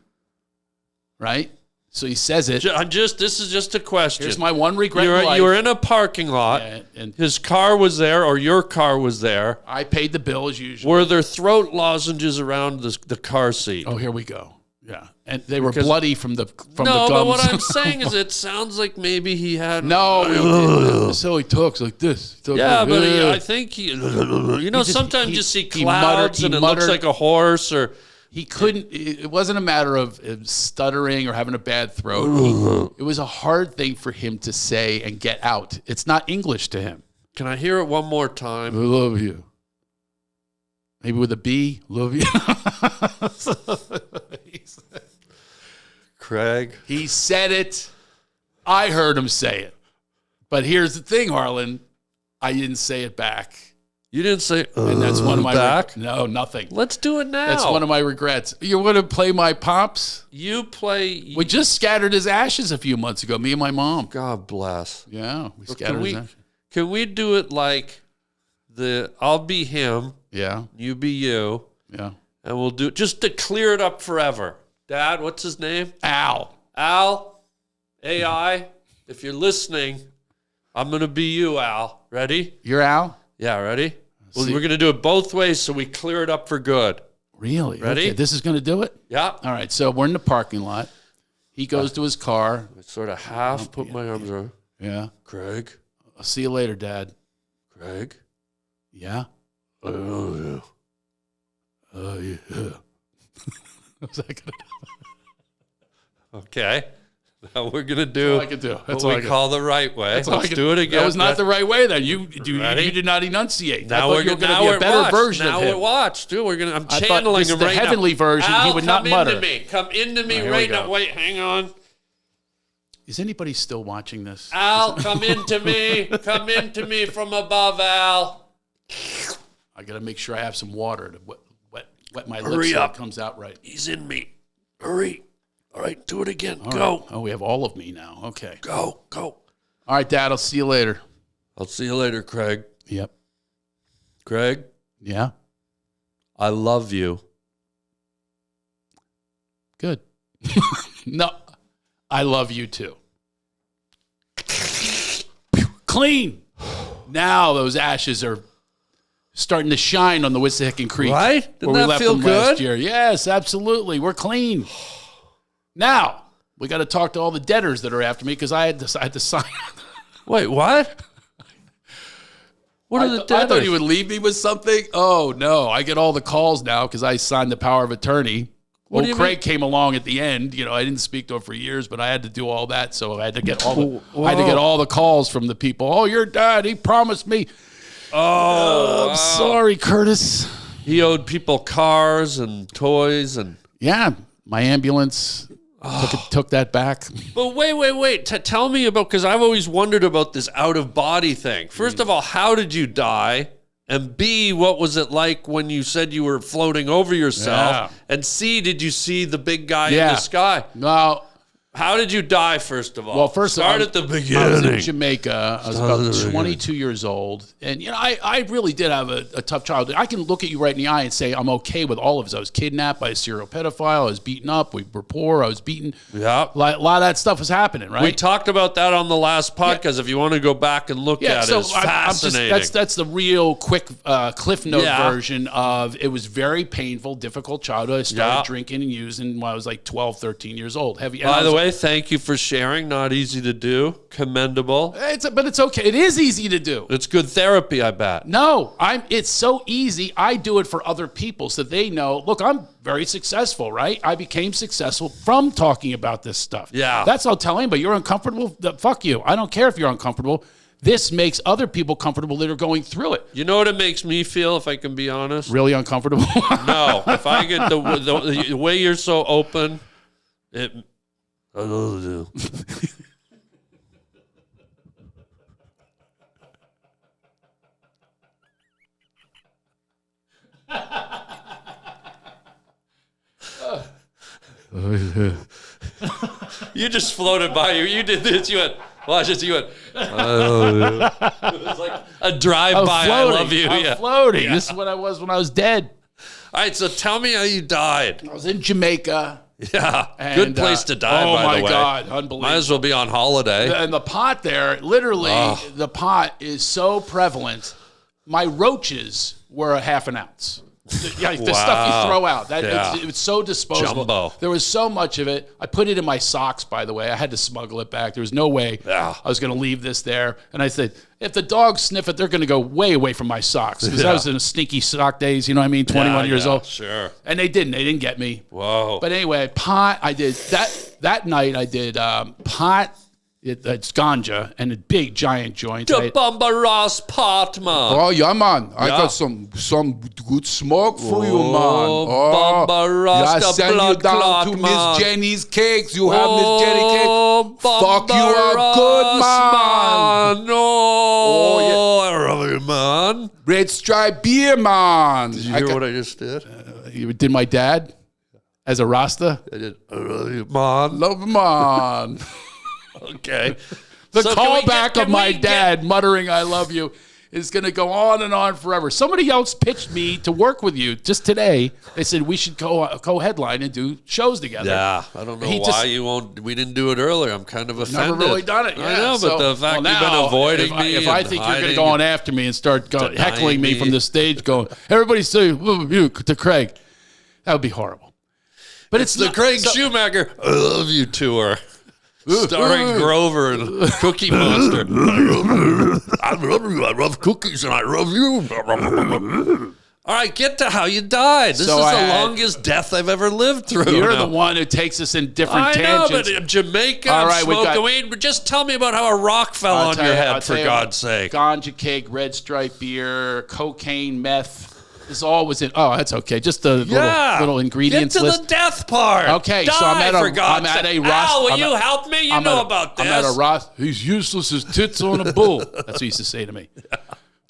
Right? So he says it. This is just a question. Here's my one regret in life. You were in a parking lot. Yeah, and His car was there, or your car was there. I paid the bill as usual. Were there throat lozenges around the car seat? Oh, here we go. Yeah. And they were Because- bloody from the gums. but what I'm saying is it sounds like maybe he had... No. So he talks like this. He talks Yeah, like, but "Ugh." I think he... You know, just- sometimes he- you see he muttered- clouds he and it looks muttered- like a horse or... He couldn't, it wasn't a matter of stuttering or having a bad throat. It was a hard thing for him to say and get out. It's not English to him. Can I hear it one more I time? love you. Maybe with a B, love you. Craig? He said it. I heard him say it. But here's the thing, Harlan. I didn't say it back. You didn't say... And that's one of my... back? No, nothing. Let's do it now. That's one of my regrets. You want to play my pops? You play... We just scattered his ashes a few months ago, me and my mom. God bless. Yeah, we Can scattered his we, ashes. can we do it like I'll be him, Yeah, you be you, yeah. and we'll do it just to clear it up forever. Dad, what's his name? Al. Al, AI, if you're listening, I'm going to be you, Al. Ready? You're Al? Yeah, ready? Well, See- we're going to do it both ways so we clear it up for good. Really? Ready? Okay, this is going to do it? Yeah. All right, so we're in the parking lot. He goes to his car. I sort of half put my arms around. Yeah. Craig? I'll see you later, Dad. Craig? Yeah? Oh, Yeah. What's that gonna yeah. Okay. Now we're going to do all I can do. That's what all I we can- call the right way. That's all I Let's can- do it again. That was not the right way then. You Ready? did not enunciate. I Now thought we're you were going going to be a better watch. version now of him. We're watch, dude. I'm I thought channeling this- him the right now. heavenly version, he Al, would not come mutter. into me. Come into me Here we right go. now. Wait, hang on. Is anybody still watching this? Al, come into me. Come into me from above, Al. I got to make sure I have some water to wet my lips Hurry so up. it comes out right. He's in me. Hurry. All right, do it again. All Go. right. Oh, we have all of me now. Okay. Go. All right, Dad. I'll see you later. I'll see you later, Craig. Yep. Craig, Yeah. I love you. Good. No, I love you too. Clean. Now those ashes are starting to shine on the Wissahickon Creek. Right? Didn't where we that left feel them last good? year. Yes, absolutely. We're clean. Now we got to talk to all the debtors that are after me because I had to sign. Wait, what? What are the I thought debtors? you would leave me with something. Oh no, I get all the calls now because I signed the power of attorney. What Well, do you Craig mean? came along at the end. You know, I didn't speak to him for years, but I had to do all that, so I had to get all the calls from the people. Oh, your dad, he promised me. Oh, I'm sorry, Curtis. he owed people cars and toys and... Yeah, my ambulance took that back. But wait. Tell me about, because I've always wondered about this out-of-body thing. First of all, how did you die? And B, what was it like when you said you were floating over yourself? Yeah. And C, did you see the big guy in Yeah. the sky? No, How did you die, first of all? Well, first Start at the beginning. I was in Jamaica. I was about 22 years old. And, I really did have a tough childhood. I can look at you right in the eye and say I'm okay with all of it. I was kidnapped by a serial pedophile. I was beaten up. We were poor. I was beaten. Yeah. A lot of that stuff was happening, right? We talked about that on the last podcast. If you want to go back and look at it, it's fascinating. That's the real quick Cliff Note version of it was very painful, difficult childhood. I started drinking and using when I was like 12, 13 years old. By the way, thank you for sharing. Not easy to do. Commendable. But it's okay. It is easy to do. It's good therapy, I bet. No, it's so easy. I do it for other people so they know, look, I'm very successful, right? I became successful from talking about this stuff. Yeah. That's I'll tell anybody. You're uncomfortable? Fuck you. I don't care if you're uncomfortable. This makes other people comfortable that are going through it. You know what it makes me feel, if I can be honest? Really uncomfortable? No. If I get the way you're so open, it... I love you. You just floated by. You did this. You went, watch this. You went, it was like a drive-by. I love you. I'm floating. Yeah. This is what I was when I was dead. All right, so tell me how you died. I was in Jamaica. Yeah, good place to die, by the way. Oh, my God, unbelievable. Might as well be on holiday. And the pot there, literally, the pot is so prevalent. My roaches were a half an ounce. The stuff you throw out. It was so disposable. Jumbo. There was so much of it. I put it in my socks, by the way. I had to smuggle it back. There was no way I was going to leave this there. And I said, if the dogs sniff it, they're going to go way away from my socks. Because I was in a stinky sock days, you know what I mean? 21 years old. Sure. And they didn't. They didn't get me. Whoa. But anyway, pot, I did. That night, I did pot. It's ganja and a big giant joint. The Bumba Ross pot, man. Oh, yeah, man. I got some good smoke for you, man. Oh, Bumba Ross, I the send you blood down clot, to man. Miss Jenny's cakes. You have Miss Jenny cake. Fuck you Bumba up good, man. No. Oh, I love you, man. Red Stripe beer, man. Did you hear what I just did? You did my dad as a Rasta? I did. I love you, man. Love man. Okay. The So callback of my dad muttering, I love you, is going to go on and on forever. Somebody else pitched me to work with you just today. They said we should co-headline and do shows together. Yeah, I don't know why you won't. We didn't do it earlier. I'm kind of offended. Never really done it. Yeah. I know, but the fact you've been avoiding me. If I think you're going to go on after me and start heckling me from the stage, going, everybody say you to Craig, that would be horrible. But it's the Craig Shoemaker I love you tour. Starring Grover and Cookie Monster. I love you. I love cookies and I love you. All right, get to how you died. This is the longest death I've ever lived through. You're the one who takes us in different tangents. I know, but in Jamaica, I'm smoking weed. But just tell me about how a rock fell on your head, for God's sake. Ganja cake, red stripe beer, cocaine, meth. This all was in. Oh, that's okay. Just the little ingredients list. Get to the death part. Okay, so I'm at a Ross. Al, will you help me? You know about this. I'm at a Ross. He's useless as tits on a bull. That's what he used to say to me.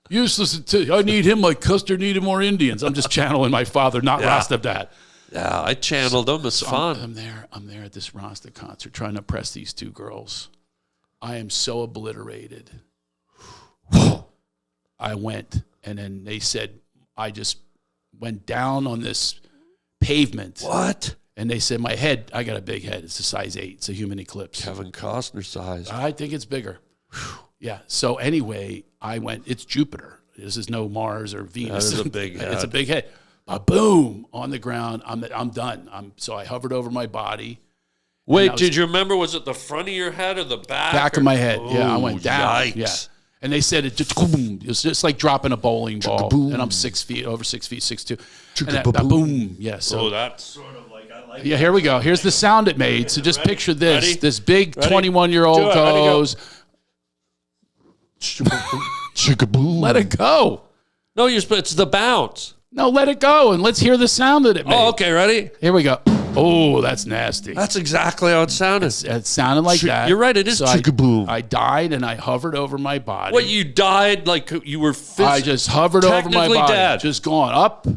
Useless as tits. I need him like Custer needed more Indians. I'm just channeling my father, not Rasta dad. Yeah, I channeled him. It's fun. I'm there at this Rasta concert trying to impress these two girls. I am so obliterated. I went, and then they said, I just went down on this pavement. What? And they said, my head, I got a big head. It's a size 8. It's a human eclipse. Kevin Costner size. I think it's bigger. Yeah. So anyway, I went, it's Jupiter. This is no Mars or Venus. That is a big head. It's a big head. Boom, on the ground. I'm done. So I hovered over my body. Wait, did you remember, was it the front of your head or the back? Back of my head. Oh, yeah, I went down. Yikes. Yeah. And they said it was just like dropping a bowling ball. And I'm 6 feet, over 6 feet, 6'2". And that boom. Yeah. So that's sort of like, I like yeah, here we go. Here's the sound it made. So just picture this. Ready? This big 21-year-old goes. Let it go. No, it's the bounce. No, let it go. And let's hear the sound that it made. Oh, okay, ready? Here we go. Oh, that's nasty. That's exactly how it sounded. It sounded like that. You're right, it is chickaboom. I died and I hovered over my body. What, you died like you were I just hovered over my body. Dead. Just going up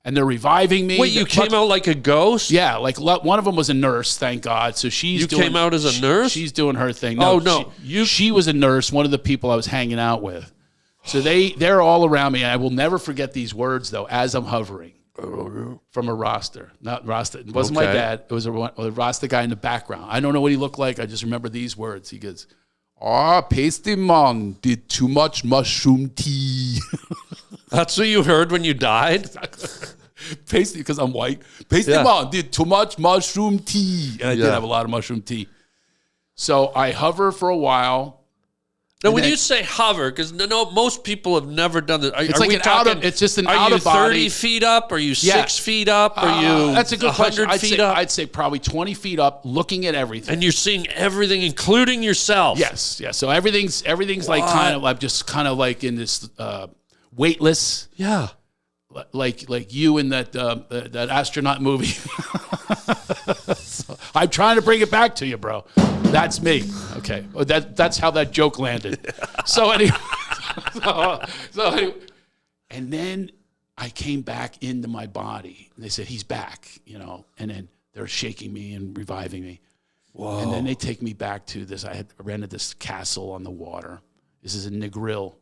and they're reviving me. Wait, you came out like a ghost? Yeah, like one of them was a nurse, thank God. So You came out as a nurse? She's doing her thing. Oh, no. She was a nurse, one of the people I was hanging out with. So they're all around me. And I will never forget these words, though, as I'm hovering. From a roster. Not Rasta. It wasn't my dad. It was a Rasta guy in the background. I don't know what he looked like. I just remember these words. He goes, Pasty man did too much mushroom tea. That's what you heard when you died? Pasty, because I'm white. Pasty man did too much mushroom tea. And I did have a lot of mushroom tea. So I hover for a while. Now, when you say hover, because most people have never done this. It's like it's just an out of body. Are you 30 feet up? Are you 6 feet up? Are you that's a good question. 100 feet up? I'd say probably 20 feet up, looking at everything. And you're seeing everything, including yourself. Yes. So everything's like I'm just kind of like in this weightless. Yeah. Like you in that astronaut movie. So I'm trying to bring it back to you, bro. That's me. Okay. Well, that's how that joke landed. So anyway, and then I came back into my body. And they said, he's back, and then they're shaking me and reviving me. Whoa. And then they take me back to this. I had rented this castle on the water. This is in Negril.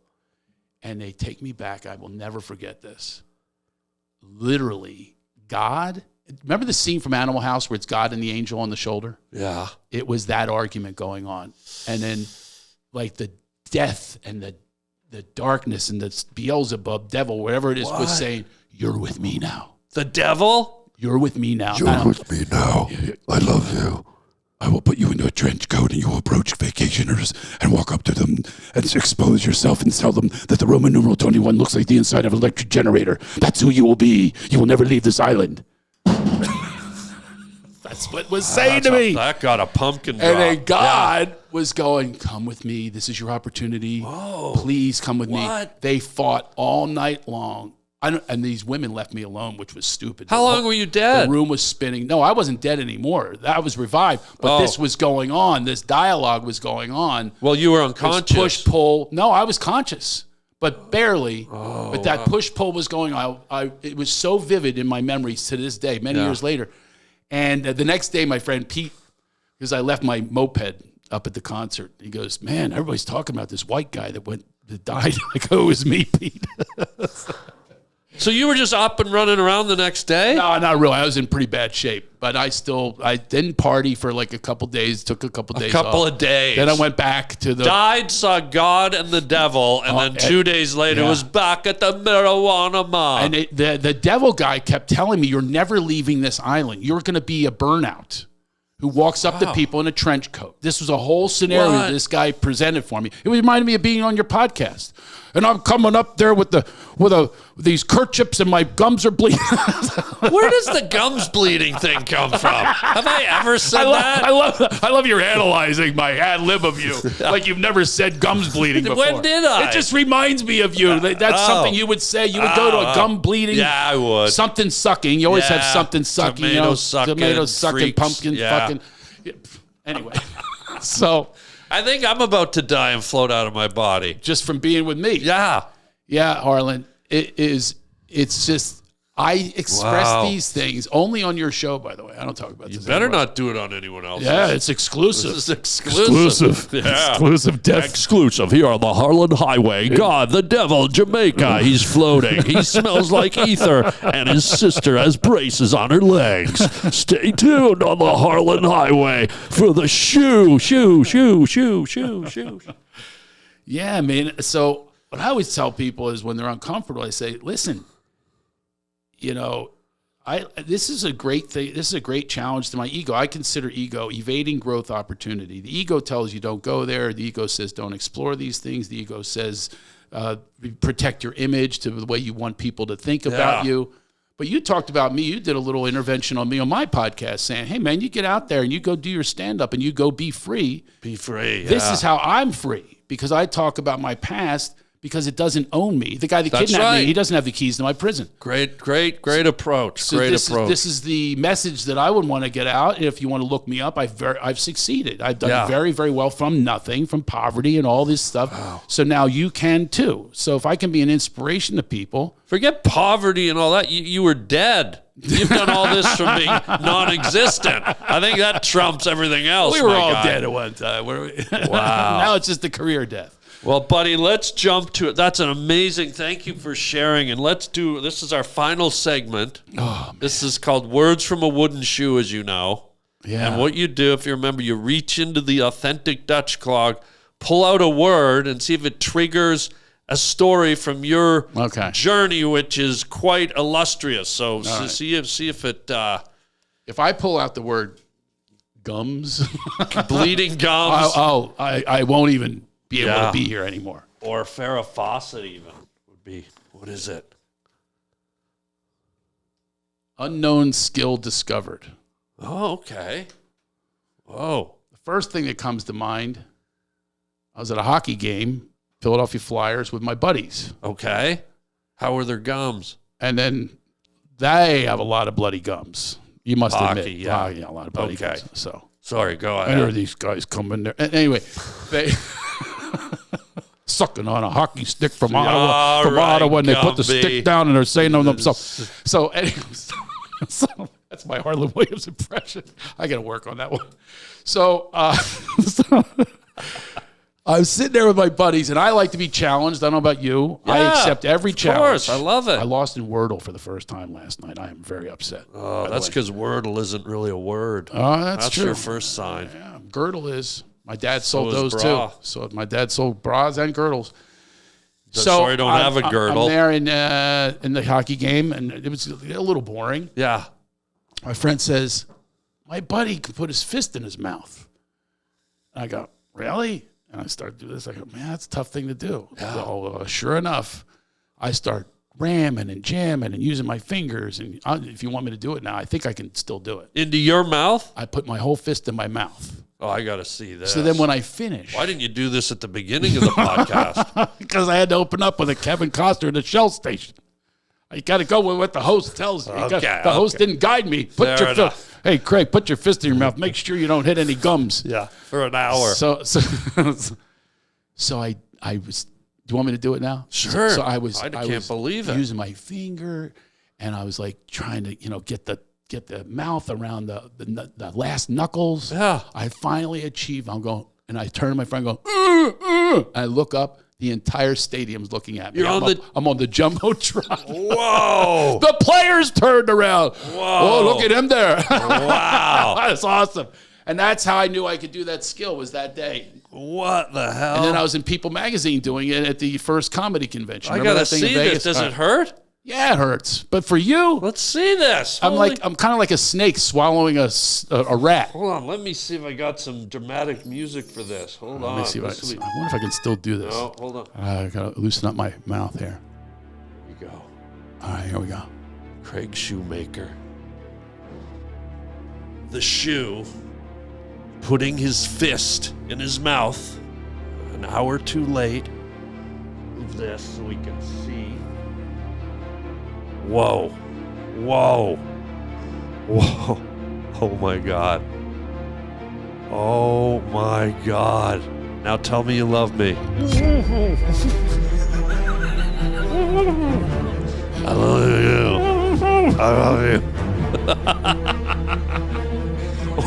And they take me back. I will never forget this. Literally, God. Remember the scene from Animal House where it's God and the angel on the shoulder? Yeah. It was that argument going on. And then, like, the death and the darkness and the Beelzebub, devil, whatever it is, was saying, you're with me now. The devil? You're with me now. You're with me now. I love you. I will put you into a trench coat and you will approach vacationers and walk up to them and expose yourself and tell them that the Roman numeral 21 looks like the inside of an electric generator. That's who you will be. You will never leave this island. That's what was saying to me. That got a pumpkin drop. And then God was going, come with me. This is your opportunity. Whoa. Please come with me. What? They fought all night long. And these women left me alone, which was stupid. How long were you dead? The room was spinning. No, I wasn't dead anymore. I was revived. But this was going on. This dialogue was going on. Well, you were unconscious. Push, pull. No, I was conscious, but barely. But that push, pull was going on. It was so vivid in my memories to this day, many years later. And the next day, my friend Pete, because I left my moped up at the concert, he goes, man, everybody's talking about this white guy that died. I go, it was me, Pete. So you were just up and running around the next day? No, not really. I was in pretty bad shape, but I didn't party for like a couple days. Took a couple days. Of days. Then I went back to the died, saw God and the devil, and then 2 days later was back at the marijuana mom. And the devil guy kept telling me, "You're never leaving this island. You're going to be a burnout who walks up to people in a trench coat." This was a whole scenario that this guy presented for me. It reminded me of being on your podcast. And I'm coming up there with these kerchiefs and my gums are bleeding. Where does the gums bleeding thing come from? Have I ever said that? I love your analyzing my ad lib of you. Like you've never said gums bleeding before. When did I? It just reminds me of you. That's something you would say. You would go to a gum bleeding. Yeah, I would. Something sucking. You always have something sucking. Tomato sucking. Tomato sucking, freaks. pumpkin fucking. Anyway, so. I think I'm about to die and float out of my body. Just from being with me. Yeah. Yeah, Harland. It's just, I express these things only on your show, by the way. I don't talk about this. You better not do it on anyone else. Yeah, it's exclusive. This is exclusive. Yeah. Exclusive death. Exclusive here on the Harland Highway. God, the devil, Jamaica. He's floating. He smells like ether, and his sister has braces on her legs. Stay tuned on the Harland Highway for the shoo. Yeah, man. So what I always tell people is when they're uncomfortable, I say, listen, this is a great thing. This is a great challenge to my ego. I consider ego evading growth opportunity. The ego tells you don't go there. The ego says don't explore these things. The ego says protect your image to the way you want people to think about you. But you talked about me. You did a little intervention on me on my podcast saying, hey, man, you get out there and you go do your stand-up and you go be free. Be free, This is how I'm free because I talk about my past because it doesn't own me. The guy that That's kidnapped right. me, he doesn't have the keys to my prison. Great approach. So this is the message that I would want to get out. If you want to look me up, I've succeeded. I've done very, very well from nothing, from poverty and all this stuff. Wow. So now you can too. So if I can be an inspiration to people. Forget poverty and all that. You were dead. You've done all this from being non-existent. I think that trumps everything else. We were all dead at one time. Wow. Now it's just a career death. Well, buddy, let's jump to it. That's an amazing. Thank you for sharing. And this is our final segment. Oh, this is called Words from a Wooden Shoe, as you know. Yeah. And what you do, if you remember, you reach into the authentic Dutch clog, pull out a word, and see if it triggers a story from your journey, which is quite illustrious. So see if it... if I pull out the word gums... bleeding gums... I won't even be able to be here anymore. Or Farah Fawcett even would be... What is it? Unknown skill discovered. Oh, okay. Whoa. The first thing that comes to mind, I was at a hockey game, Philadelphia Flyers, with my buddies. Okay. How were their gums? And then they have a lot of bloody gums. You must admit. Yeah. A lot of bloody gums. So sorry, go ahead. I hear these guys come in there. Anyway, they sucking on a hockey stick from Ottawa, and they put the stick down and they're saying to themselves. So anyway, so that's my Harland Williams impression. I got to work on that one. So, I was sitting there with my buddies, and I like to be challenged. I don't know about you. Yeah, I accept every challenge. Of course, I love it. I lost in Wordle for the first time last night. I am very upset. Oh, that's because Wordle isn't really a word. Oh, that's true. Your first sign. Yeah, girdle is. My dad sold those too. So my dad sold bras and girdles. Sorry, I don't have a girdle. I'm there in the hockey game, and it was a little boring. Yeah. My friend says, my buddy can put his fist in his mouth. And I go, really? And I start doing this. I go, man, that's a tough thing to do. Yeah. So, sure enough, I start ramming and jamming and using my fingers. And if you want me to do it now, I think I can still do it. Into your mouth? I put my whole fist in my mouth. Oh, I got to see this. So then when I finish. Why didn't you do this at the beginning of the podcast? Because I had to open up with a Kevin Costner at the Shell station. You got to go with what the host tells you. The host didn't guide me. Hey, Craig, put your fist in your mouth. Make sure you don't hit any gums. Yeah, for an hour. So I was. Do you want me to do it now? Sure. So I can't believe it. Using my finger, and I was like trying to, get the mouth around the last knuckles. Yeah. I finally achieved. I'm going, and I turn to my friend, and go, and I look up. The entire stadium's looking at me. I'm on the Jumbotron. Whoa. The players turned around. Whoa. Oh, look at him there. Wow. That's awesome. And that's how I knew I could do that skill, was that day. What the hell? And then I was in People Magazine doing it at the first comedy convention. I got to see this. Does it hurt? Yeah, it hurts. But for you, let's see this. I'm kind of like a snake swallowing a rat. Hold on, let me see if I got some dramatic music for this. Hold on. Let me see if I wonder if I can still do this. No, hold on. I gotta loosen up my mouth here. Here you go. All right, here we go. Craig Shoemaker. The shoe putting his fist in his mouth an hour too late. Move this so we can see. Whoa. Whoa. Whoa. Oh my God. Oh my God. Now tell me you love me. I love you. I love you.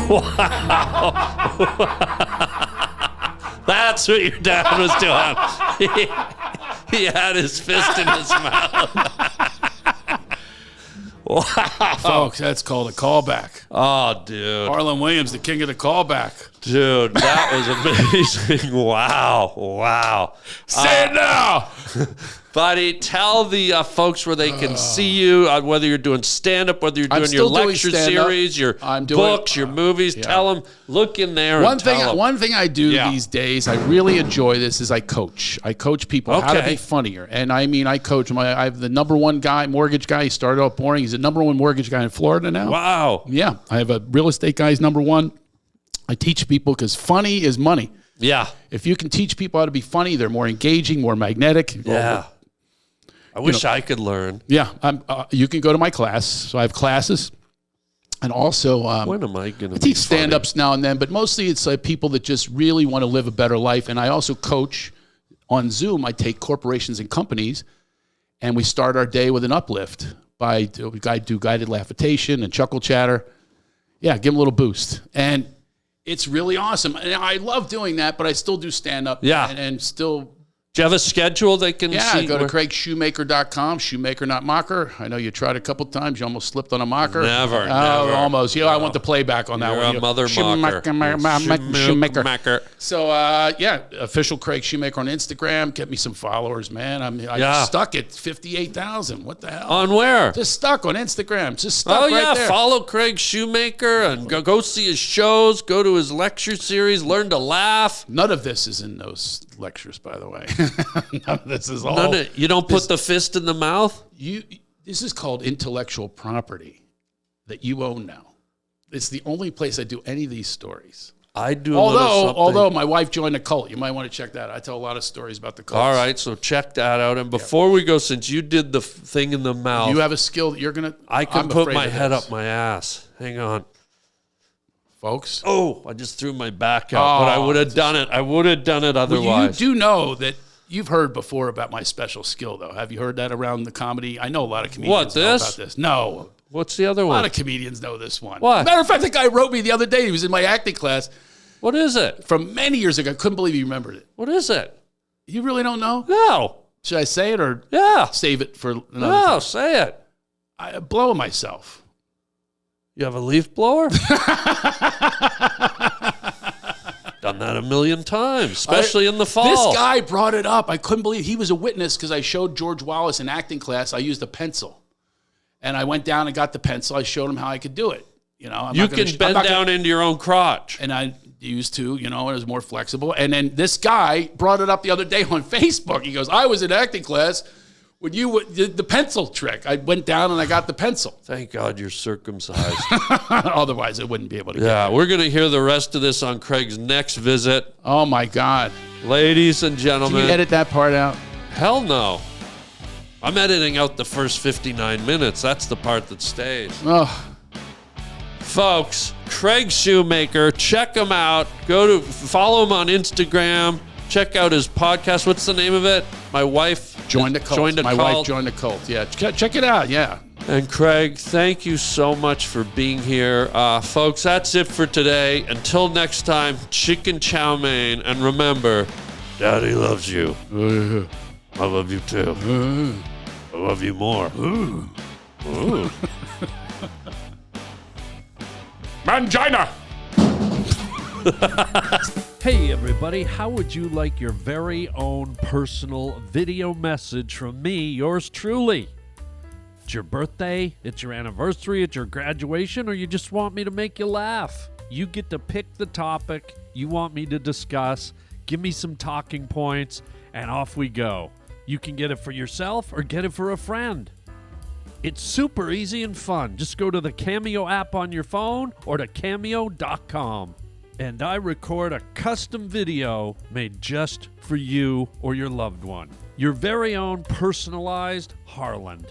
Wow. That's what your dad was doing. He had his fist in his mouth. Wow. Folks, that's called a callback. Oh, dude. Harland Williams, the king of the callback. Dude, that was amazing. Wow. Say it now. Buddy, tell the folks where they can see you, whether you're doing stand-up, whether you're doing your lecture series, your books, your movies. Yeah. Tell them, look in there One thing I do these days, I really enjoy this, is I coach. I coach people how to be funnier. And I mean, I coach them. I have the number one guy, mortgage guy. He started off boring. He's the number one mortgage guy in Florida now. Wow. Yeah. I have a real estate guy. He's number one. I teach people because funny is money. Yeah. If you can teach people how to be funny, they're more engaging, more magnetic. Yeah. I wish I could learn. Yeah. You can go to my class. So I have classes. And also, When am I going to I teach stand-ups now and then, but mostly it's like people that just really want to live a better life. And I also coach on Zoom. I take corporations and companies, and we start our day with an uplift by do guided laughitation and chuckle chatter. Yeah, give them a little boost. And it's really awesome. And I love doing that, but I still do stand-up. Yeah. And still... Do you have a schedule they can see? Go to CraigShoemaker.com, Shoemaker, not mocker. I know you tried a couple times. You almost slipped on a mocker. Never. Almost. I want the playback on that You're one. a mother mocker. Shoemaker. So, official Craig Shoemaker on Instagram. Get me some followers, man. I just stuck at 58,000. What the hell? On where? Just stuck on Instagram. Just stuck right there. Follow Craig Shoemaker and go see his shows, go to his lecture series, learn to laugh. None of this is in those lectures, by the way. None of this is all. You don't put the fist in the mouth? This is called intellectual property that you own now. It's the only place I do any of these stories. I do Although my wife joined a cult. You might want to check that out. I tell a lot of stories about the cult. All right, so check that out. And before we go, since you did the thing in the mouth. You have a skill that you're going to... I can put my head up my ass. Hang on. Folks. Oh, I just threw my back out, but I would have done it. I would have done it otherwise. Well, you do know that you've heard before about my special skill, though. Have you heard that around the comedy? I know a lot of comedians know about this. No. What's the other one? A lot of comedians know this one. What? Matter of fact, the guy wrote me the other day. He was in my acting class. What is it? From many years ago. I couldn't believe he remembered it. What is it? You really don't know? No. Should I say it or save it for another time? Say it. I'm blowing myself. You have a leaf blower? Done that a million times, especially in the fall. This guy brought it up. I couldn't believe he was a witness because I showed George Wallace in acting class. I used a pencil. And I went down and got the pencil. I showed him how I could do it. You can bend down into your own crotch. And I used to, it was more flexible. And then this guy brought it up the other day on Facebook. He goes, I was in acting class when you did the pencil trick. I went down and I got the pencil. Thank God you're circumcised. Otherwise, I wouldn't be able to get it. We're going to hear the rest of this on Craig's next visit. Oh, my God. Ladies and gentlemen. Can you edit that part out? Hell no. I'm editing out the first 59 minutes. That's the part that stays. Oh. Folks, Craig Shoemaker, check him out. Follow him on Instagram. Check out his podcast. What's the name of it? My wife joined a cult. My wife joined a cult. Yeah, check it out. Yeah. And Craig, thank you so much for being here. Folks, that's it for today. Until next time, chicken chow mein. And remember, Daddy loves you. I love you too. I love you more. Mangina! Hey everybody, how would you like your very own personal video message from me, yours truly? It's your birthday, it's your anniversary, it's your graduation, or you just want me to make you laugh? You get to pick the topic you want me to discuss, give me some talking points, and off we go. You can get it for yourself or get it for a friend. It's super easy and fun. Just go to the Cameo app on your phone or to cameo.com. And I record a custom video made just for you or your loved one. Your very own personalized Harland.